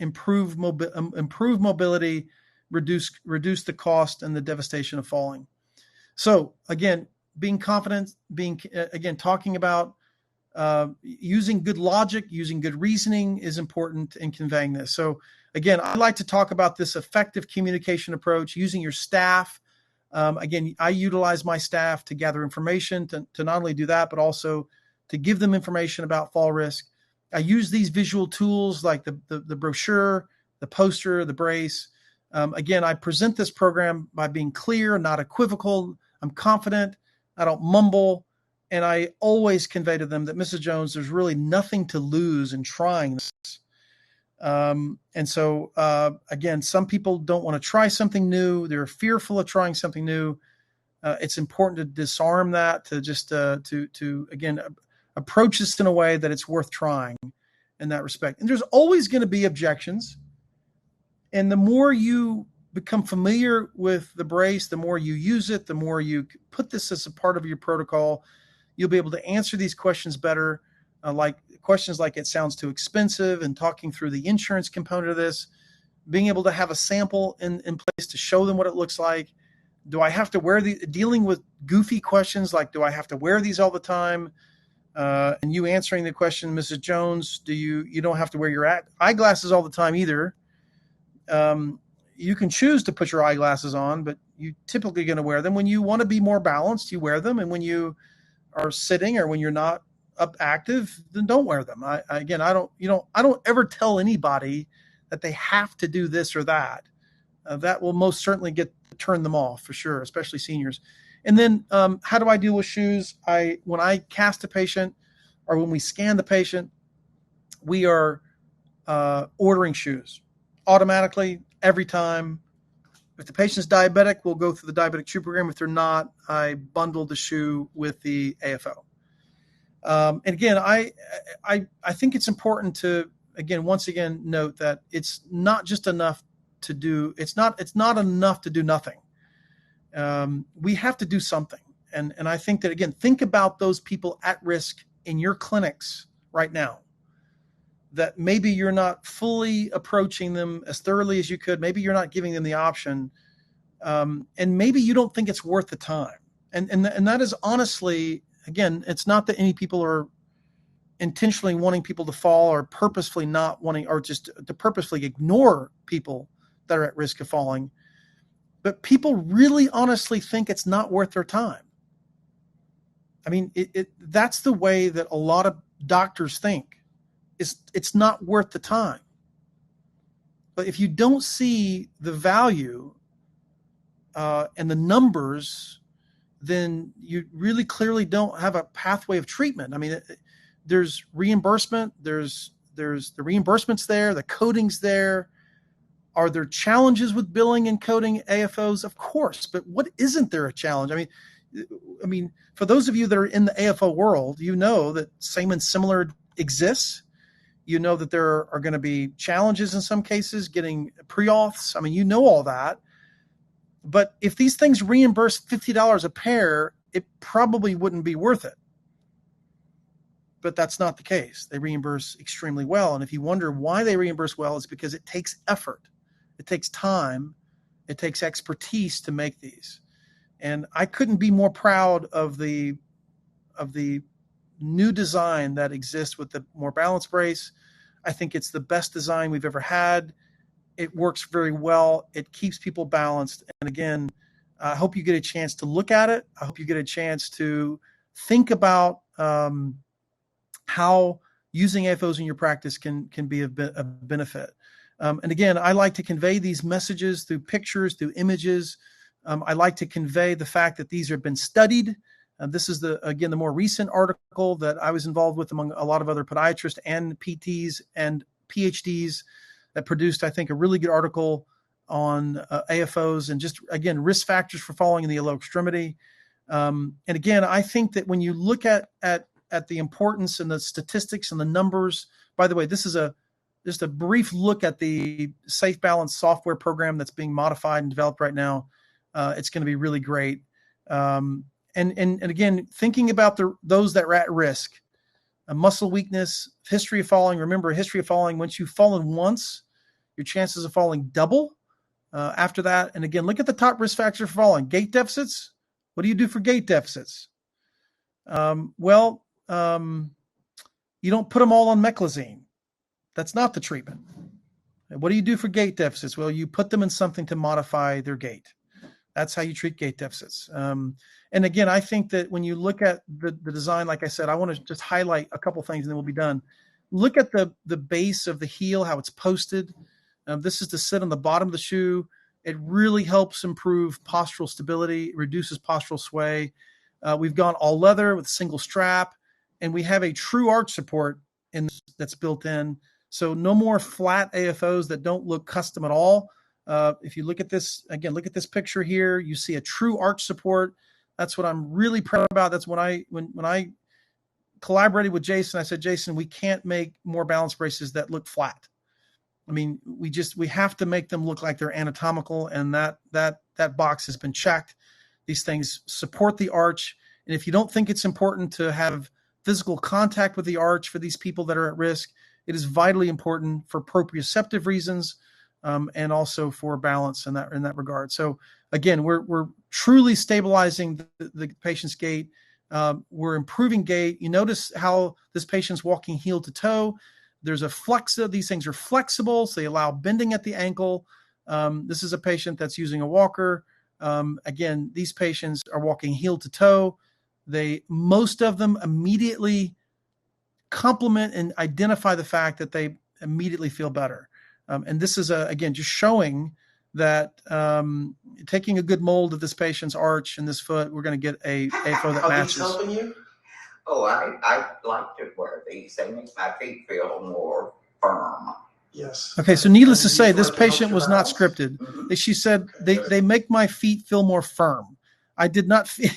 improve mobility, reduce the cost and the devastation of falling. So again, being confident, talking about using good logic, using good reasoning is important in conveying this. So again, I like to talk about this effective communication approach using your staff. Again, I utilize my staff to gather information to not only do that, but also to give them information about fall risk. I use these visual tools like the brochure, the poster, the brace. Again, I present this program by being clear, not equivocal. I'm confident. I don't mumble. And I always convey to them that, Mrs. Jones, there's really nothing to lose in trying this. And so, again, some people don't want to try something new. They're fearful of trying something new. It's important to disarm that, to just again, approach this in a way that it's worth trying in that respect. And there's always going to be objections. And the more you become familiar with the brace, the more you use it, the more you put this as a part of your protocol, you'll be able to answer these questions better, like questions like it sounds too expensive, and talking through the insurance component of this, being able to have a sample in place to show them what it looks like. Do I have to wear dealing with goofy questions like, do I have to wear these all the time? And you answering the question, Mrs. Jones, you don't have to wear your eyeglasses all the time either. You can choose to put your eyeglasses on, but you're typically going to wear them. When you want to be more balanced, you wear them. And when you are sitting or when you're not up active, then don't wear them. I don't ever tell anybody that they have to do this or that. That will most certainly turn them off for sure, especially seniors. And then how do I deal with shoes? When I cast a patient or when we scan the patient, we are ordering shoes automatically every time. If the patient's diabetic, we'll go through the diabetic shoe program. If they're not, I bundle the shoe with the AFO. And again, I think it's important to once again note that it's not just enough to do. It's not enough to do nothing. We have to do something. And I think that, again, think about those people at risk in your clinics right now, that maybe you're not fully approaching them as thoroughly as you could. Maybe you're not giving them the option. And maybe you don't think it's worth the time. And that is honestly, again, it's not that any people are intentionally wanting people to fall or purposefully not wanting, or just to purposefully ignore people that are at risk of falling. But people really honestly think it's not worth their time. I mean, that's the way that a lot of doctors think. It's not worth the time. But if you don't see the value and the numbers, then you really clearly don't have a pathway of treatment. I mean, there's reimbursement. There's the reimbursements there. The coding's there. Are there challenges with billing and coding AFOs? Of course, but what isn't there a challenge? I mean, for those of you that are in the AFO world, you know that same and similar exists. You know that there are going to be challenges in some cases getting pre-auths. I mean, you know all that. But if these things reimburse $50 a pair, it probably wouldn't be worth it. But that's not the case. They reimburse extremely well. And if you wonder why they reimburse well, it's because it takes effort. It takes time. It takes expertise to make these. And I couldn't be more proud of the new design that exists with the More Balanced brace. I think it's the best design we've ever had. It works very well. It keeps people balanced. And again, I hope you get a chance to look at it. I hope you get a chance to think about how using AFOs in your practice can be a benefit. And again, I like to convey these messages through pictures, through images. I like to convey the fact that these have been studied. This is the more recent article that I was involved with among a lot of other podiatrists and PTs and PhDs that produced, I think, a really good article on AFOs and just, again, risk factors for falling in the lower extremity. And again, I think that when you look at the importance and the statistics and the numbers, by the way, this is just a brief look at the Safe Balance software program that's being modified and developed right now. It's going to be really great. And again, thinking about those that are at risk, a muscle weakness, history of falling. Remember, a history of falling, once you've fallen once, your chances of falling double after that. And again, look at the top risk factor for falling. Gait deficits. What do you do for gait deficits? You don't put them all on meclizine. That's not the treatment. What do you do for gait deficits? Well, you put them in something to modify their gait. That's how you treat gait deficits. And again, I think that when you look at the design, like I said, I want to just highlight a couple things and then we'll be done. Look at the base of the heel, how it's posted. This is to sit on the bottom of the shoe. It really helps improve postural stability, reduces postural sway. We've gone all leather with a single strap, and we have a true arch support that's built in. So no more flat AFOs that don't look custom at all. If you look at this, again, look at this picture here, you see a true arch support. That's what I'm really proud about. That's when I collaborated with Jason, I said, Jason, we can't make more balance braces that look flat. I mean, we have to make them look like they're anatomical, and that box has been checked. These things support the arch. And if you don't think it's important to have physical contact with the arch for these people that are at risk, it is vitally important for proprioceptive reasons, and also for balance in that regard. So again, we're truly stabilizing the patient's gait. We're improving gait. You notice how this patient's walking heel to toe. There's a flexor. These things are flexible, so they allow bending at the ankle. This is a patient that's using a walker. Again, these patients are walking heel to toe. Most of them immediately compliment and identify the fact that they immediately feel better. And this is again just showing that taking a good mold of this patient's arch and this foot, we're going to get a AFO that matches. Are these helping you? Oh, I like to wear these. They make my feet feel more firm. Yes. Okay, so needless to say, this patient was not scripted. She said, they make my feet feel more firm. I did not feel,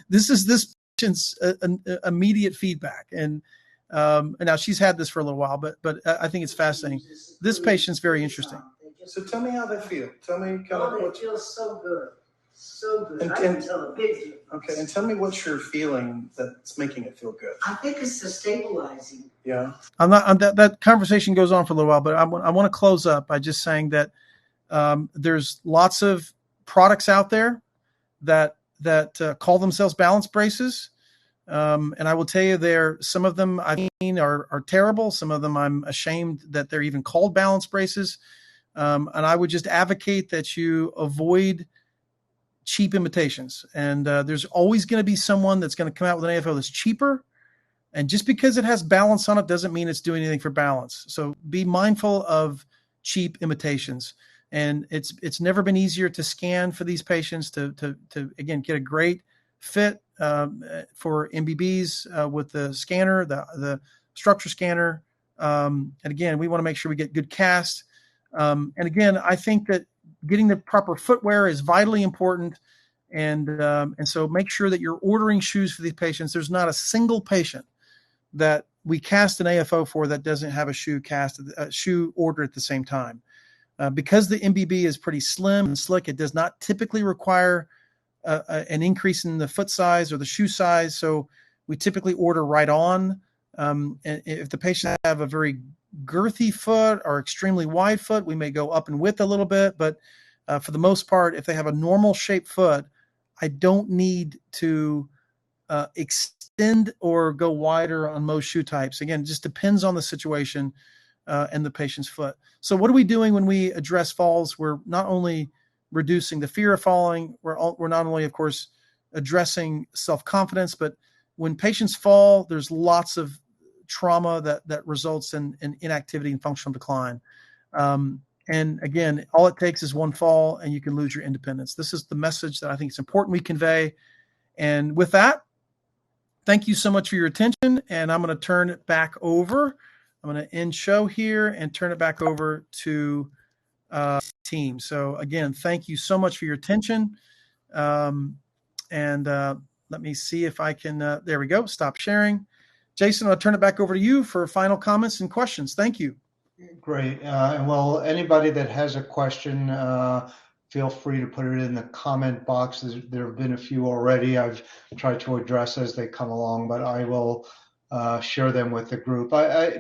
this is this patient's immediate feedback. And now she's had this for a little while, but I think it's fascinating. This patient's very interesting. So tell me how they feel. Tell me kind of what. It feels so good. So good. And, I can tell a big difference. Okay, and tell me what you're feeling that's making it feel good. I think it's the stabilizing. Yeah. That conversation goes on for a little while, but I want to close up by just saying that there's lots of products out there that call themselves balance braces. And I will tell you some of them I mean are terrible. Some of them I'm ashamed that they're even called balance braces. And I would just advocate that you avoid cheap imitations. And there's always going to be someone that's going to come out with an AFO that's cheaper. And just because it has balance on it doesn't mean it's doing anything for balance. So be mindful of cheap imitations. And it's never been easier to scan for these patients to again get a great fit for MBBs with the scanner, the structure scanner. And again, we want to make sure we get good cast. And again, I think that getting the proper footwear is vitally important. And so make sure that you're ordering shoes for these patients. There's not a single patient that we cast an AFO for that doesn't have a shoe order at the same time. Because the MBB is pretty slim and slick, it does not typically require an increase in the foot size or the shoe size. So we typically order right on. And if the patient have a very girthy foot or extremely wide foot, we may go up in width a little bit. But for the most part, if they have a normal shaped foot, I don't need to extend or go wider on most shoe types. Again, it just depends on the situation and the patient's foot. So what are we doing when we address falls? We're not only reducing the fear of falling, we're not only, of course, addressing self-confidence, but when patients fall, there's lots of trauma that results in inactivity and functional decline. And again, all it takes is one fall and you can lose your independence. This is the message that I think it's important we convey. And with that, thank you so much for your attention. And I'm going to turn it back over. I'm going to end show here and turn it back over to team. So again, thank you so much for your attention. And let me see if I can, there we go. Stop sharing. Jason, I'll turn it back over to you for final comments and questions. Thank you. Great. Well, anybody that has a question, feel free to put it in the comment box. There have been a few already I've tried to address as they come along, but I will share them with the group.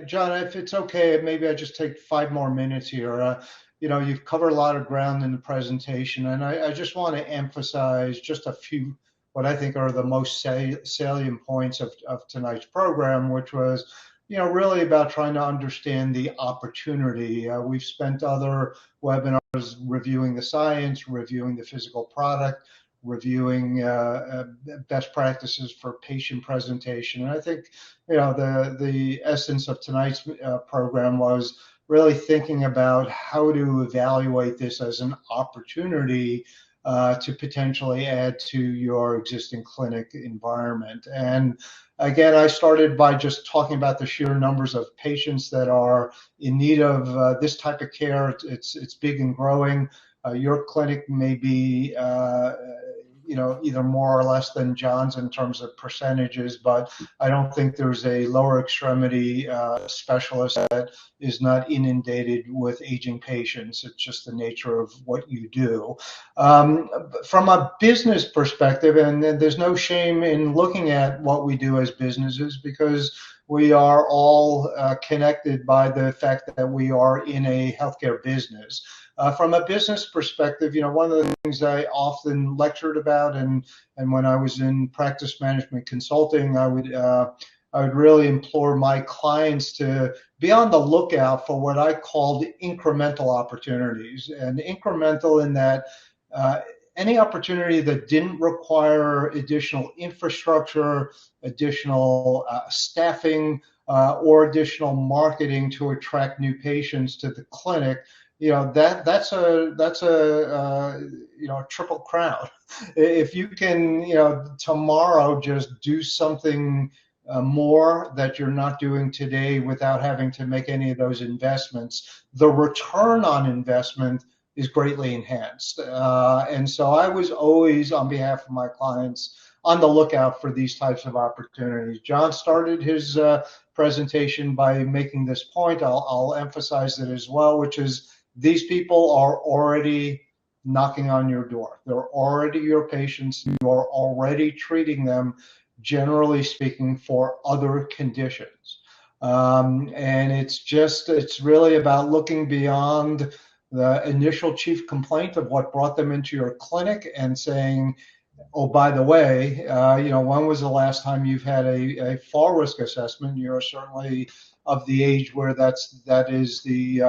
John, if it's okay, maybe I just take 5 more minutes here. You've covered a lot of ground in the presentation, and I just want to emphasize just a few what I think are the most salient points of tonight's program, which was really about trying to understand the opportunity. We've spent other webinars reviewing the science, reviewing the physical product, reviewing best practices for patient presentation. And I think, the essence of tonight's program was really thinking about how to evaluate this as an opportunity to potentially add to your existing clinic environment. And again, I started by just talking about the sheer numbers of patients that are in need of this type of care. It's big and growing. Your clinic may be, either more or less than John's in terms of percentages, but I don't think there's a lower extremity specialist that is not inundated with aging patients. It's just the nature of what you do. From a business perspective, and there's no shame in looking at what we do as businesses, because we are all connected by the fact that we are in a healthcare business. From a business perspective, one of the things I often lectured about, and when I was in practice management consulting, I would really implore my clients to be on the lookout for what I called incremental opportunities. And incremental in that any opportunity that didn't require additional infrastructure, additional staffing, or additional marketing to attract new patients to the clinic, that's a triple crown. If you can, tomorrow just do something more that you're not doing today without having to make any of those investments, the return on investment is greatly enhanced. And so I was always, on behalf of my clients, on the lookout for these types of opportunities. John started his presentation by making this point. I'll emphasize it as well, which is these people are already knocking on your door. They're already your patients. You are already treating them, generally speaking, for other conditions. And it's really about looking beyond the initial chief complaint of what brought them into your clinic and saying, oh, by the way, when was the last time you've had a fall risk assessment? You're certainly of the age where that is the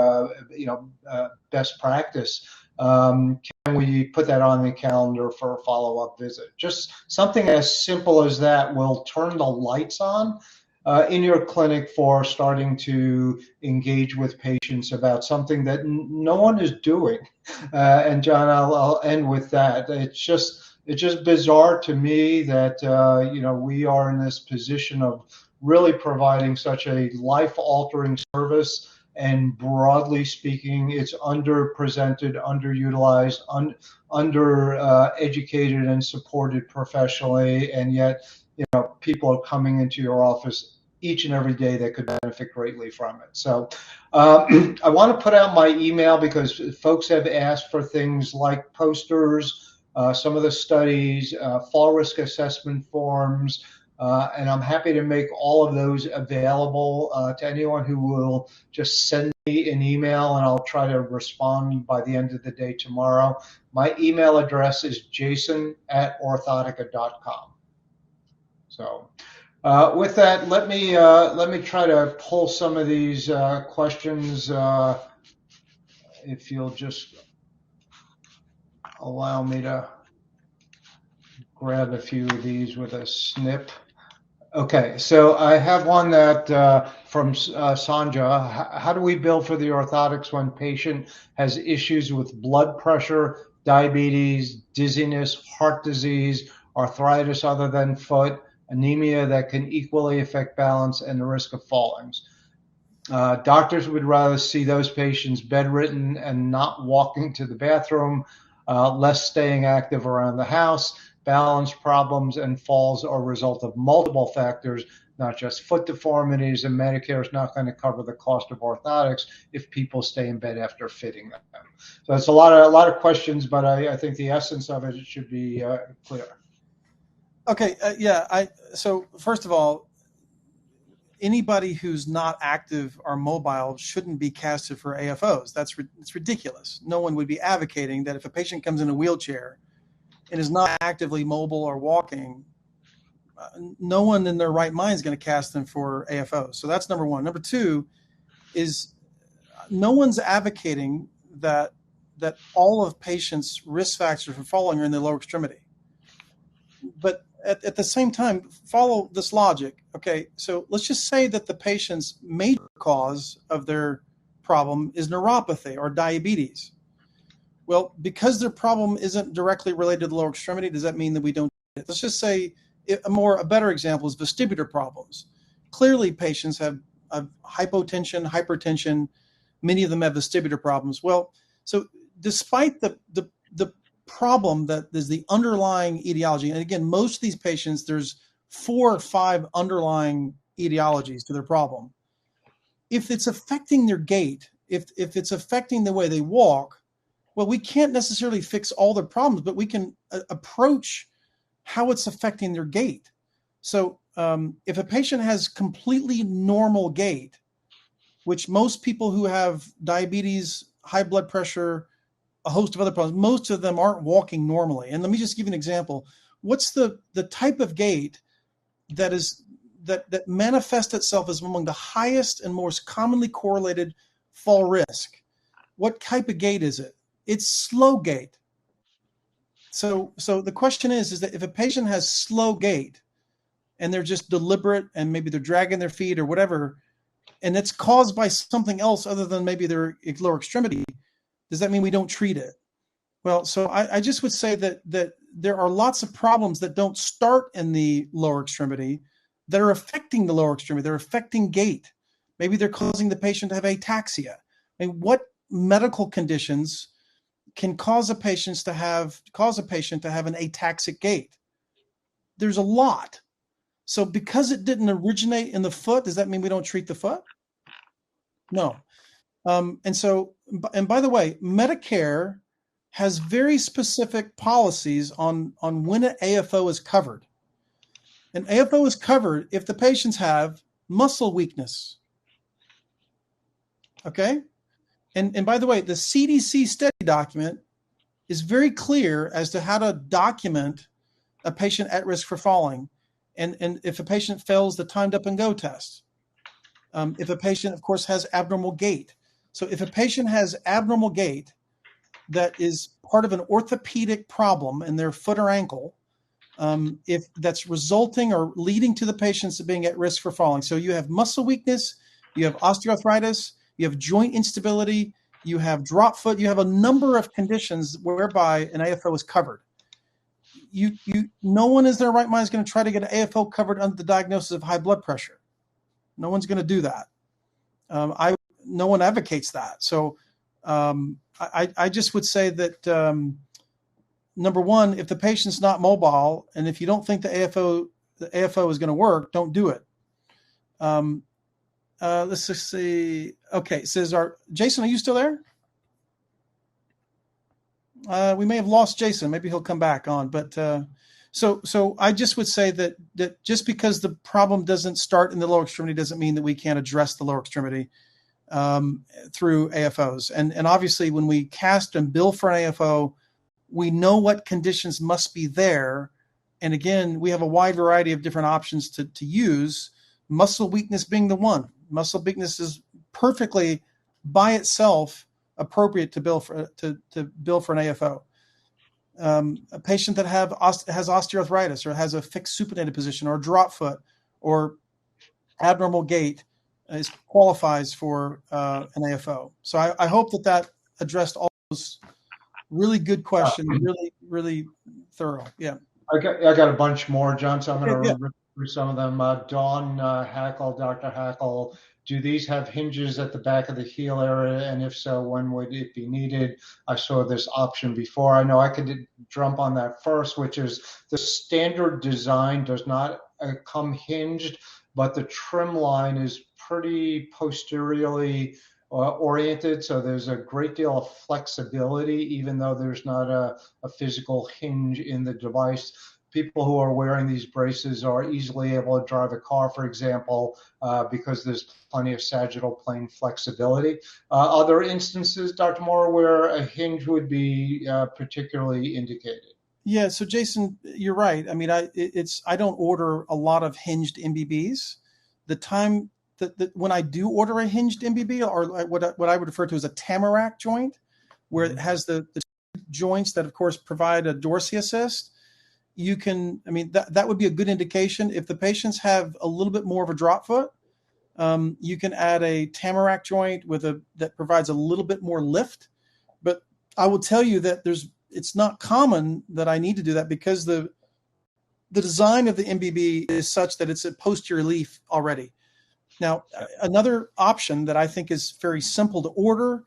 best practice. Can we put that on the calendar for a follow-up visit? Just something as simple as that will turn the lights on in your clinic for starting to engage with patients about something that no one is doing. And John, I'll end with that. It's just bizarre to me that we are in this position of really providing such a life-altering service, and broadly speaking, it's underrepresented, underutilized, undereducated, and supported professionally, and yet people are coming into your office each and every day that could benefit greatly from it. So I want to put out my email because folks have asked for things like posters, some of the studies, fall risk assessment forms, and I'm happy to make all of those available to anyone who will just send me an email, and I'll try to respond by the end of the day tomorrow. My email address is jason@orthotica.com. So with that, let me try to pull some of these questions. If you'll just allow me to grab a few of these with a snip. Okay, so I have one that from Sanja. How do we bill for the orthotics when patient has issues with blood pressure, diabetes, dizziness, heart disease, arthritis other than foot, anemia that can equally affect balance, and the risk of fallings? Doctors would rather see those patients bedridden and not walking to the bathroom, less staying active around the house. Balance problems and falls are a result of multiple factors, not just foot deformities, and Medicare is not going to cover the cost of orthotics if people stay in bed after fitting them. So it's a lot of questions, but I think the essence of it should be clear. Okay, so first of all, anybody who's not active or mobile shouldn't be casted for AFOs. It's ridiculous. No one would be advocating that if a patient comes in a wheelchair and is not actively mobile or walking, no one in their right mind is going to cast them for AFOs. So that's number one. Number two is no one's advocating that all of patients' risk factors for falling are in the lower extremity. But at the same time, follow this logic. Okay, so let's just say that the patient's major cause of their problem is neuropathy or diabetes. Well, because their problem isn't directly related to the lower extremity, does that mean that we don't treat it? Let's just say a better example is vestibular problems. Clearly, patients have hypotension, hypertension. Many of them have vestibular problems. Well, so despite the problem that is the underlying etiology, and again, most of these patients, there's 4 or 5 underlying etiologies to their problem. If it's affecting their gait, if it's affecting the way they walk, well, we can't necessarily fix all their problems, but we can approach how it's affecting their gait. So if a patient has completely normal gait, which most people who have diabetes, high blood pressure, a host of other problems, most of them aren't walking normally. And let me just give you an example. What's the type of gait that manifests itself as among the highest and most commonly correlated fall risk? What type of gait is it? It's slow gait. So the question is that if a patient has slow gait and they're just deliberate and maybe they're dragging their feet or whatever, and it's caused by something else other than maybe their lower extremity, does that mean we don't treat it? Well, so I just would say that there are lots of problems that don't start in the lower extremity. that are affecting the lower extremity. They're affecting gait. Maybe they're causing the patient to have ataxia. I mean, what medical conditions can cause a patient to have an ataxic gait? There's a lot. So because it didn't originate in the foot, does that mean we don't treat the foot? No. And by the way, Medicare has very specific policies on when an AFO is covered. An AFO is covered if the patients have muscle weakness. Okay? And by the way, the CDC study document is very clear as to how to document a patient at risk for falling. And if a patient fails the timed up and go test, if a patient, of course, has abnormal gait. So if a patient has abnormal gait that is part of an orthopedic problem in their foot or ankle, if that's resulting or leading to the patients being at risk for falling. So you have muscle weakness, you have osteoarthritis, you have joint instability, you have drop foot, you have a number of conditions whereby an AFO is covered. No one in their right mind is going to try to get an AFO covered under the diagnosis of high blood pressure. No one's going to do that. No one advocates that. So I just would say that number one, if the patient's not mobile, and if you don't think the AFO is going to work, don't do it. Let's just see. Okay, it says, Jason, are you still there? We may have lost Jason. Maybe he'll come back on. But so I just would say that just because the problem doesn't start in the lower extremity doesn't mean that we can't address the lower extremity through AFOs. And obviously, when we cast and bill for an AFO, we know what conditions must be there. And again, we have a wide variety of different options to use, muscle weakness being the one. Muscle weakness is perfectly by itself appropriate to bill for an AFO. A patient that has osteoarthritis or has a fixed supinated position or a drop foot or abnormal gait qualifies for an AFO. So I hope that addressed all those really good questions, really, really thorough. Yeah. I got a bunch more, John, so I'm going to rip through some of them. Dawn Hackle, Dr. Hackle, do these have hinges at the back of the heel area? And if so, when would it be needed? I saw this option before. I know I could jump on that first, which is the standard design does not come hinged, but the trim line is pretty posteriorly oriented, so there's a great deal of flexibility, even though there's not a physical hinge in the device. People who are wearing these braces are easily able to drive a car, for example, because there's plenty of sagittal plane flexibility. Other instances, Dr. Moore, where a hinge would be particularly indicated? Yeah, so Jason, you're right. I mean, I don't order a lot of hinged MBBs. The time that when I do order a hinged MBB, or what I would refer to as a tamarack joint, where it has the joints that, of course, provide a dorsal assist, that would be a good indication. If the patients have a little bit more of a drop foot, you can add a tamarack joint that provides a little bit more lift. But I will tell you that it's not common that I need to do that because the design of the MBB is such that it's a posterior leaf already. Now, another option that I think is very simple to order,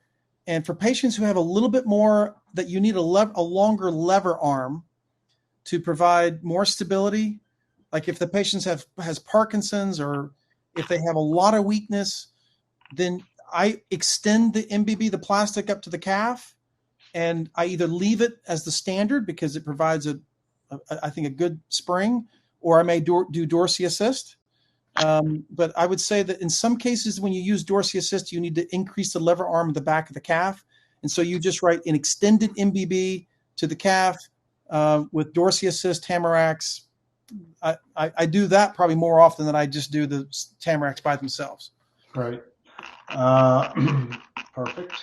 and for patients who have a little bit more, that you need a longer lever arm to provide more stability, like if the patient has Parkinson's or if they have a lot of weakness, then I extend the MBB, the plastic, up to the calf, and I either leave it as the standard because it provides I think a good spring, or I may do dorsal assist. But I would say that in some cases, when you use dorsal assist, you need to increase the lever arm at the back of the calf. And so you just write an extended MBB to the calf with dorsal assist tamaracks. I do that probably more often than I just do the tamaracks by themselves. Right. Perfect.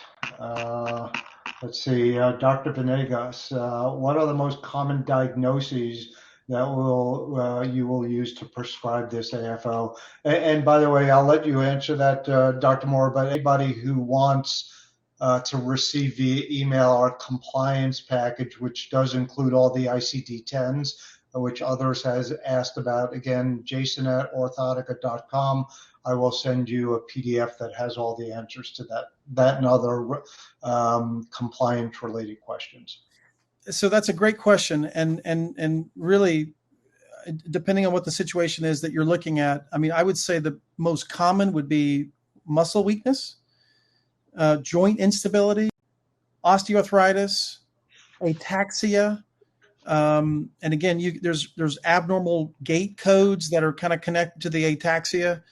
Let's see, Dr. Venegas, what are the most common diagnoses that you will use to prescribe this AFO? And by the way, I'll let you answer that, Dr. Moore, but anybody who wants to receive via email our compliance package, which does include all the ICD-10s, which others has asked about. Again, jason@orthotica.com. I will send you a PDF that has all the answers to that and other compliance related questions. So that's a great question, and really, depending on what the situation is that you're looking at, I mean, I would say the most common would be muscle weakness, joint instability, osteoarthritis, ataxia. And again, there's abnormal gait codes that are kind of connected to the ataxia,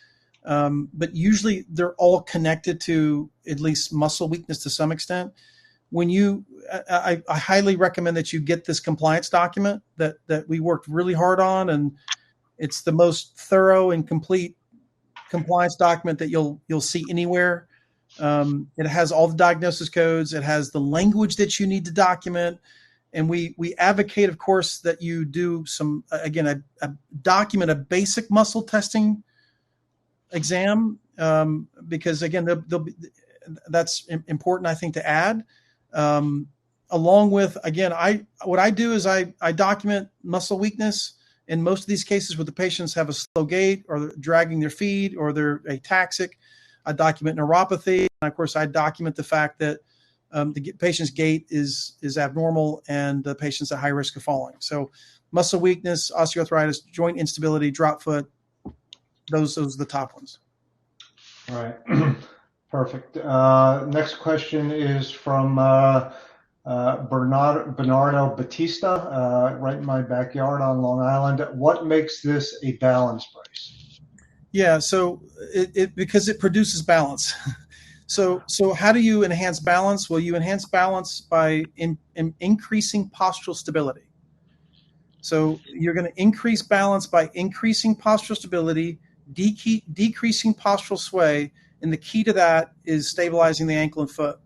but usually they're all connected to at least muscle weakness to some extent. I highly recommend that you get this compliance document that we worked really hard on, and it's the most thorough and complete compliance document that you'll see anywhere. It has all the diagnosis codes. It has the language that you need to document. And we advocate, of course, that you do some, again, document a basic muscle testing exam, because again, that's important, I think, to add. Along with, again, what I do is I document muscle weakness in most of these cases where the patients have a slow gait or they're dragging their feet or they're ataxic. I document neuropathy. And of course, I document the fact that the patient's gait is abnormal and the patient's at high risk of falling. So muscle weakness, osteoarthritis, joint instability, drop foot, those are the top ones. All right. Perfect. Next question is from Bernardo Batista, right in my backyard on Long Island. What makes this a balance brace? Yeah, so because it produces balance. So how do you enhance balance? Well, you enhance balance by increasing postural stability. So you're going to increase balance by increasing postural stability, decreasing postural sway, and the key to that is stabilizing the ankle and foot.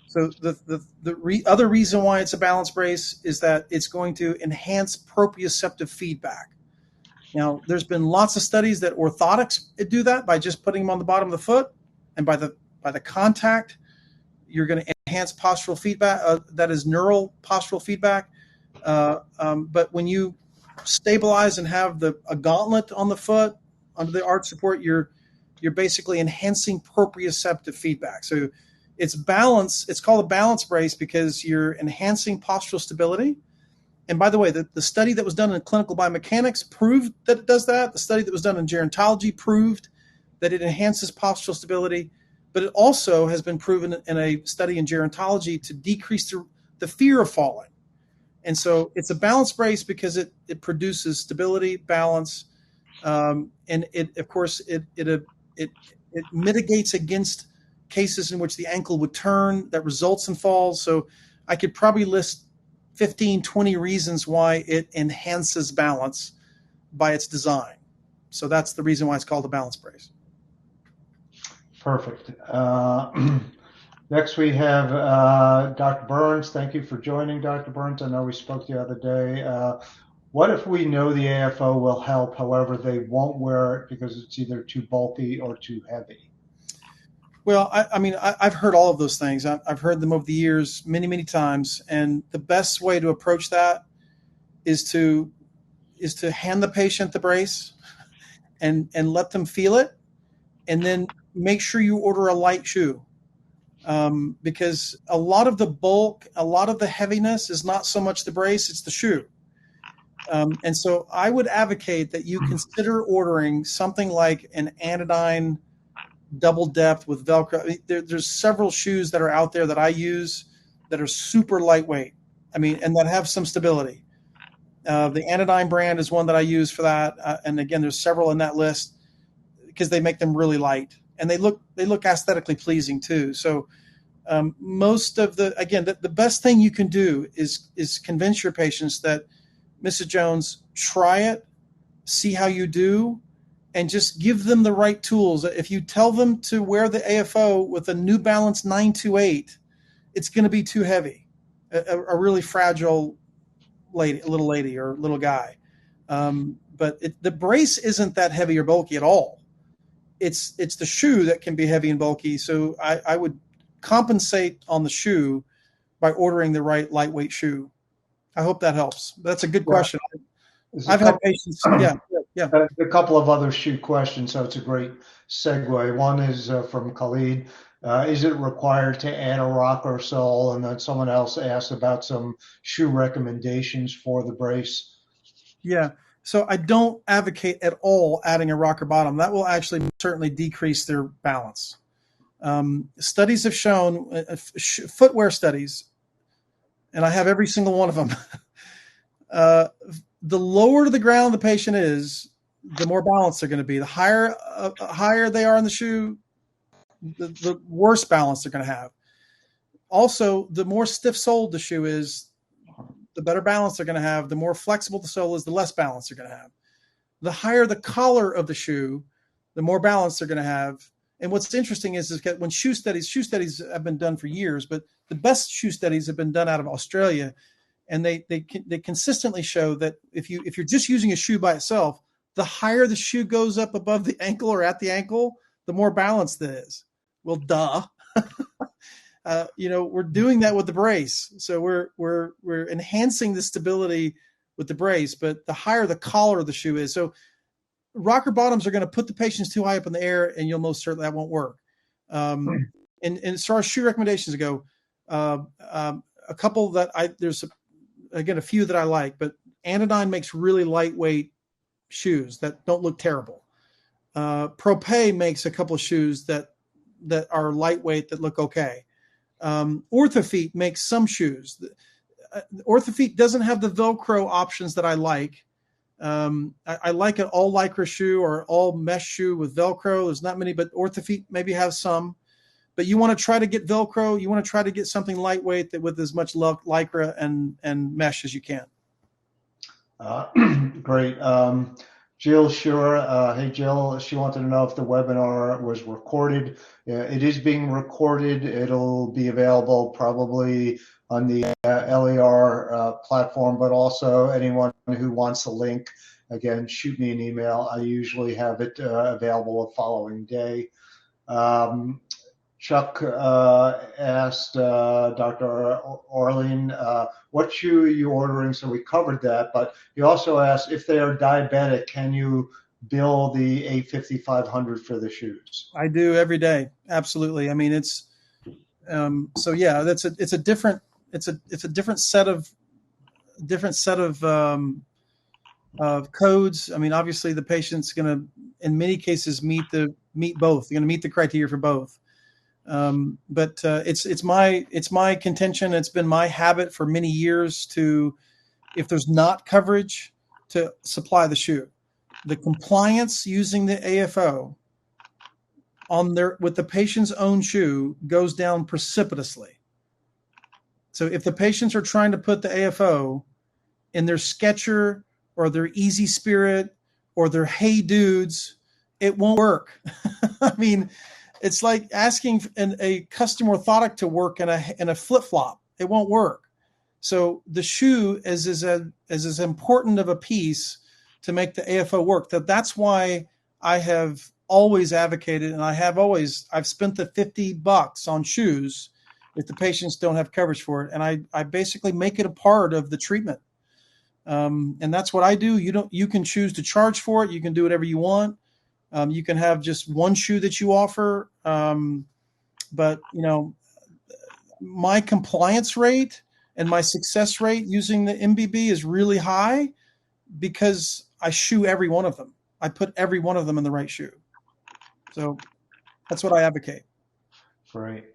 So the other reason why it's a balance brace is that it's going to enhance proprioceptive feedback. Now, there's been lots of studies that orthotics do that by just putting them on the bottom of the foot, and by the contact, you're going to enhance postural feedback. That is neural postural feedback. But when you stabilize and have a gauntlet on the foot under the arch support, you're basically enhancing proprioceptive feedback. So it's balance. It's called a balance brace because you're enhancing postural stability. And by the way, the study that was done in clinical biomechanics proved that it does that. The study that was done in gerontology proved that it enhances postural stability. But it also has been proven in a study in gerontology to decrease the fear of falling. And so it's a balance brace because it produces stability, balance, and it, of course, it mitigates against cases in which the ankle would turn that results in falls. So I could probably list 15, 20 reasons why it enhances balance by its design. So that's the reason why it's called a balance brace. Perfect. Next we have Dr. Burns. Thank you for joining, Dr. Burns. I know we spoke the other day. What if we know the AFO will help, however, they won't wear it because it's either too bulky or too heavy? Well, I've heard all of those things. I've heard them over the years many, many times. And the best way to approach that is to hand the patient the brace and let them feel it. And then make sure you order a light shoe. Because a lot of the bulk, a lot of the heaviness is not so much the brace, it's the shoe. And so I would advocate that you consider ordering something like an anodyne double depth with Velcro. I mean, there's several shoes that are out there that I use that are super lightweight. I mean, and that have some stability. The Anodyne brand is one that I use for that. And again, there's several in that list because they make them really light and they look aesthetically pleasing too. So most of the best thing you can do is convince your patients that, Mrs. Jones, try it, see how you do, and just give them the right tools. If you tell them to wear the AFO with a New Balance 928, it's going to be too heavy. A really fragile little lady or little guy. But the brace isn't that heavy or bulky at all. It's the shoe that can be heavy and bulky. So I would compensate on the shoe by ordering the right lightweight shoe. I hope that helps. That's a good question. I've had patients. Yeah, yeah. A couple of other shoe questions, so it's a great segue. One is from Khalid. Is it required to add a rocker sole? And then someone else asked about some shoe recommendations for the brace. Yeah. So I don't advocate at all adding a rocker bottom. That will actually certainly decrease their balance. Studies have shown, footwear studies, and I have every single one of them. The lower to the ground the patient is, the more balanced they're going to be. The higher they are in the shoe, the worse balance they're going to have. Also, the more stiff-soled the shoe is, the better balance they're going to have. The more flexible the sole is, the less balance they're going to have. The higher the collar of the shoe, the more balance they're going to have. And what's interesting is that when shoe studies have been done for years, but the best shoe studies have been done out of Australia, and they consistently show that if you're just using a shoe by itself, the higher the shoe goes up above the ankle or at the ankle, the more balanced it is. Well, duh. We're doing that with the brace. So we're enhancing the stability with the brace, but the higher the collar of the shoe is. So rocker bottoms are going to put the patients too high up in the air, and you'll most certainly that won't work. And as far as shoe recommendations go, a couple that there's a few that I like, but Anodyne makes really lightweight shoes that don't look terrible. Propay makes a couple of shoes that are lightweight that look okay. Orthofeet makes some shoes. Orthofeet doesn't have the Velcro options that I like. I like an all lycra shoe or all mesh shoe with Velcro. There's not many, but Orthofeet maybe has some. But you want to try to get Velcro. You want to try to get something lightweight that with as much lycra and mesh as you can. Great. Jill, sure. Hey, Jill, she wanted to know if the webinar was recorded. It is being recorded. It'll be available probably on the LER platform, but also anyone who wants the link, again, shoot me an email. I usually have it available the following day. Chuck asked Dr. Orlean, what shoe are you ordering? So we covered that, but he also asked if they are diabetic, can you bill the A5500 for the shoes? I do every day. Absolutely. I mean, it's so yeah, it's a different set of codes. I mean, obviously the patient's going to, in many cases, meet both. They're going to meet the criteria for both. But it's my contention. It's been my habit for many years to, if there's not coverage, to supply the shoe. The compliance using the AFO with the patient's own shoe goes down precipitously. So if the patients are trying to put the AFO in their Sketcher or their Easy Spirit or their Hey Dudes, it won't work. I mean, it's like asking a custom orthotic to work in a flip-flop. It won't work. So the shoe is as important of a piece to make the AFO work. That's why I have always advocated, and I've spent the $50 on shoes if the patients don't have coverage for it. And I basically make it a part of the treatment. And that's what I do. You can choose to charge for it. You can do whatever you want. You can have just one shoe that you offer. But my compliance rate and my success rate using the MBB is really high because I shoe every one of them. I put every one of them in the right shoe. So that's what I advocate. Great.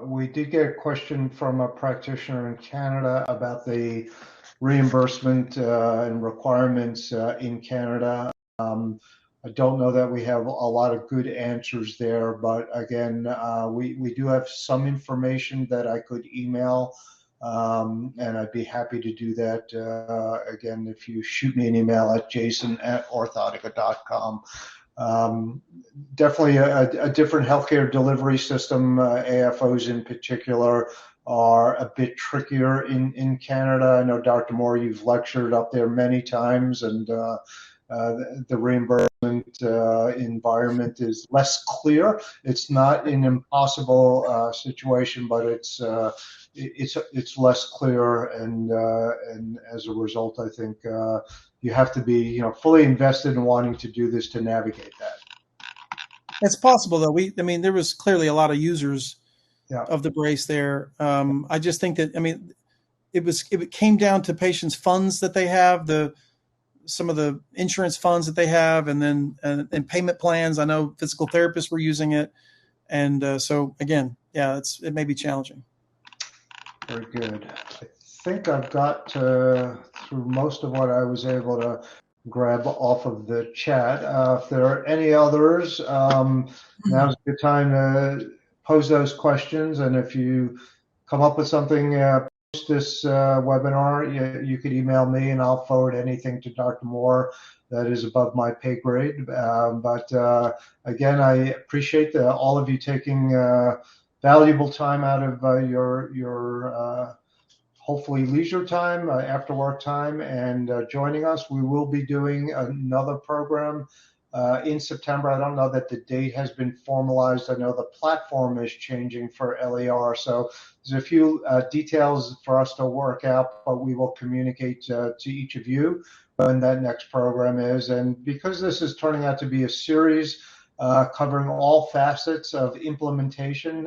We did get a question from a practitioner in Canada about the reimbursement and requirements in Canada. I don't know that we have a lot of good answers there, but again, we do have some information that I could email, and I'd be happy to do that. Again, if you shoot me an email at jason@orthotica.com. Definitely a different healthcare delivery system. AFOs in particular are a bit trickier in Canada. I know, Dr. Moore, you've lectured up there many times, and the reimbursement environment is less clear. It's not an impossible situation, but it's less clear, and as a result, I think you have to be, fully invested in wanting to do this to navigate that. It's possible though. There was clearly a lot of users Yeah. of the brace there. I just think that, it came down to patients' funds that they have, some of the insurance funds that they have, and then and payment plans. I know physical therapists were using it. And so again, yeah, it may be challenging. Very good. I think I've got through most of what I was able to grab off of the chat. If there are any others, now's a good time to pose those questions. And if you come up with something post this webinar, you could email me and I'll forward anything to Dr. Moore that is above my pay grade. But again, I appreciate all of you taking valuable time out of your hopefully leisure time, after work time, and joining us. We will be doing another program in September. I don't know that the date has been formalized. I know the platform is changing for LER, so there's a few details for us to work out, but we will communicate to each of you when that next program is. And because this is turning out to be a series covering all facets of implementation,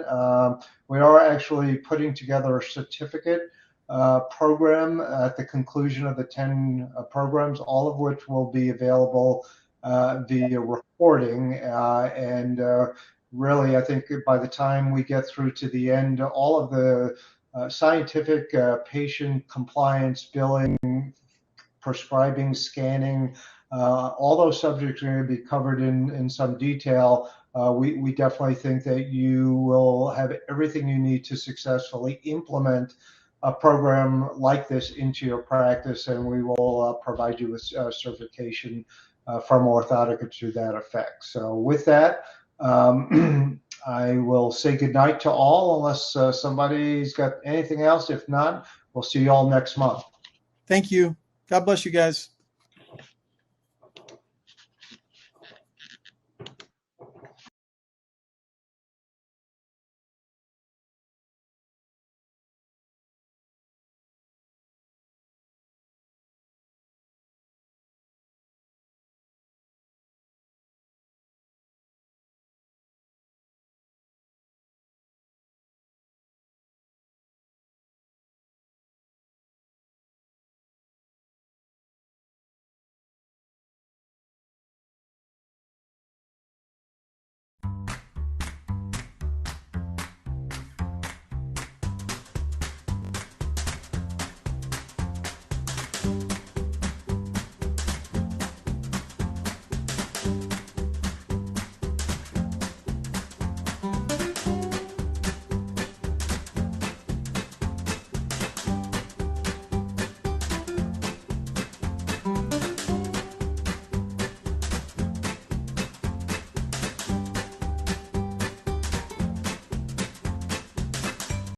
we are actually putting together a certificate program at the conclusion of the 10 programs, all of which will be available via recording. And really, I think by the time we get through to the end, all of the scientific patient compliance, billing, prescribing, scanning, all those subjects are going to be covered in some detail. We definitely think that you will have everything you need to successfully implement a program like this into your practice, and we will provide you with certification from Orthotica to that effect. So with that, I will say goodnight to all, unless somebody's got anything else. If not, we'll see you all next month. Thank you. God bless you guys.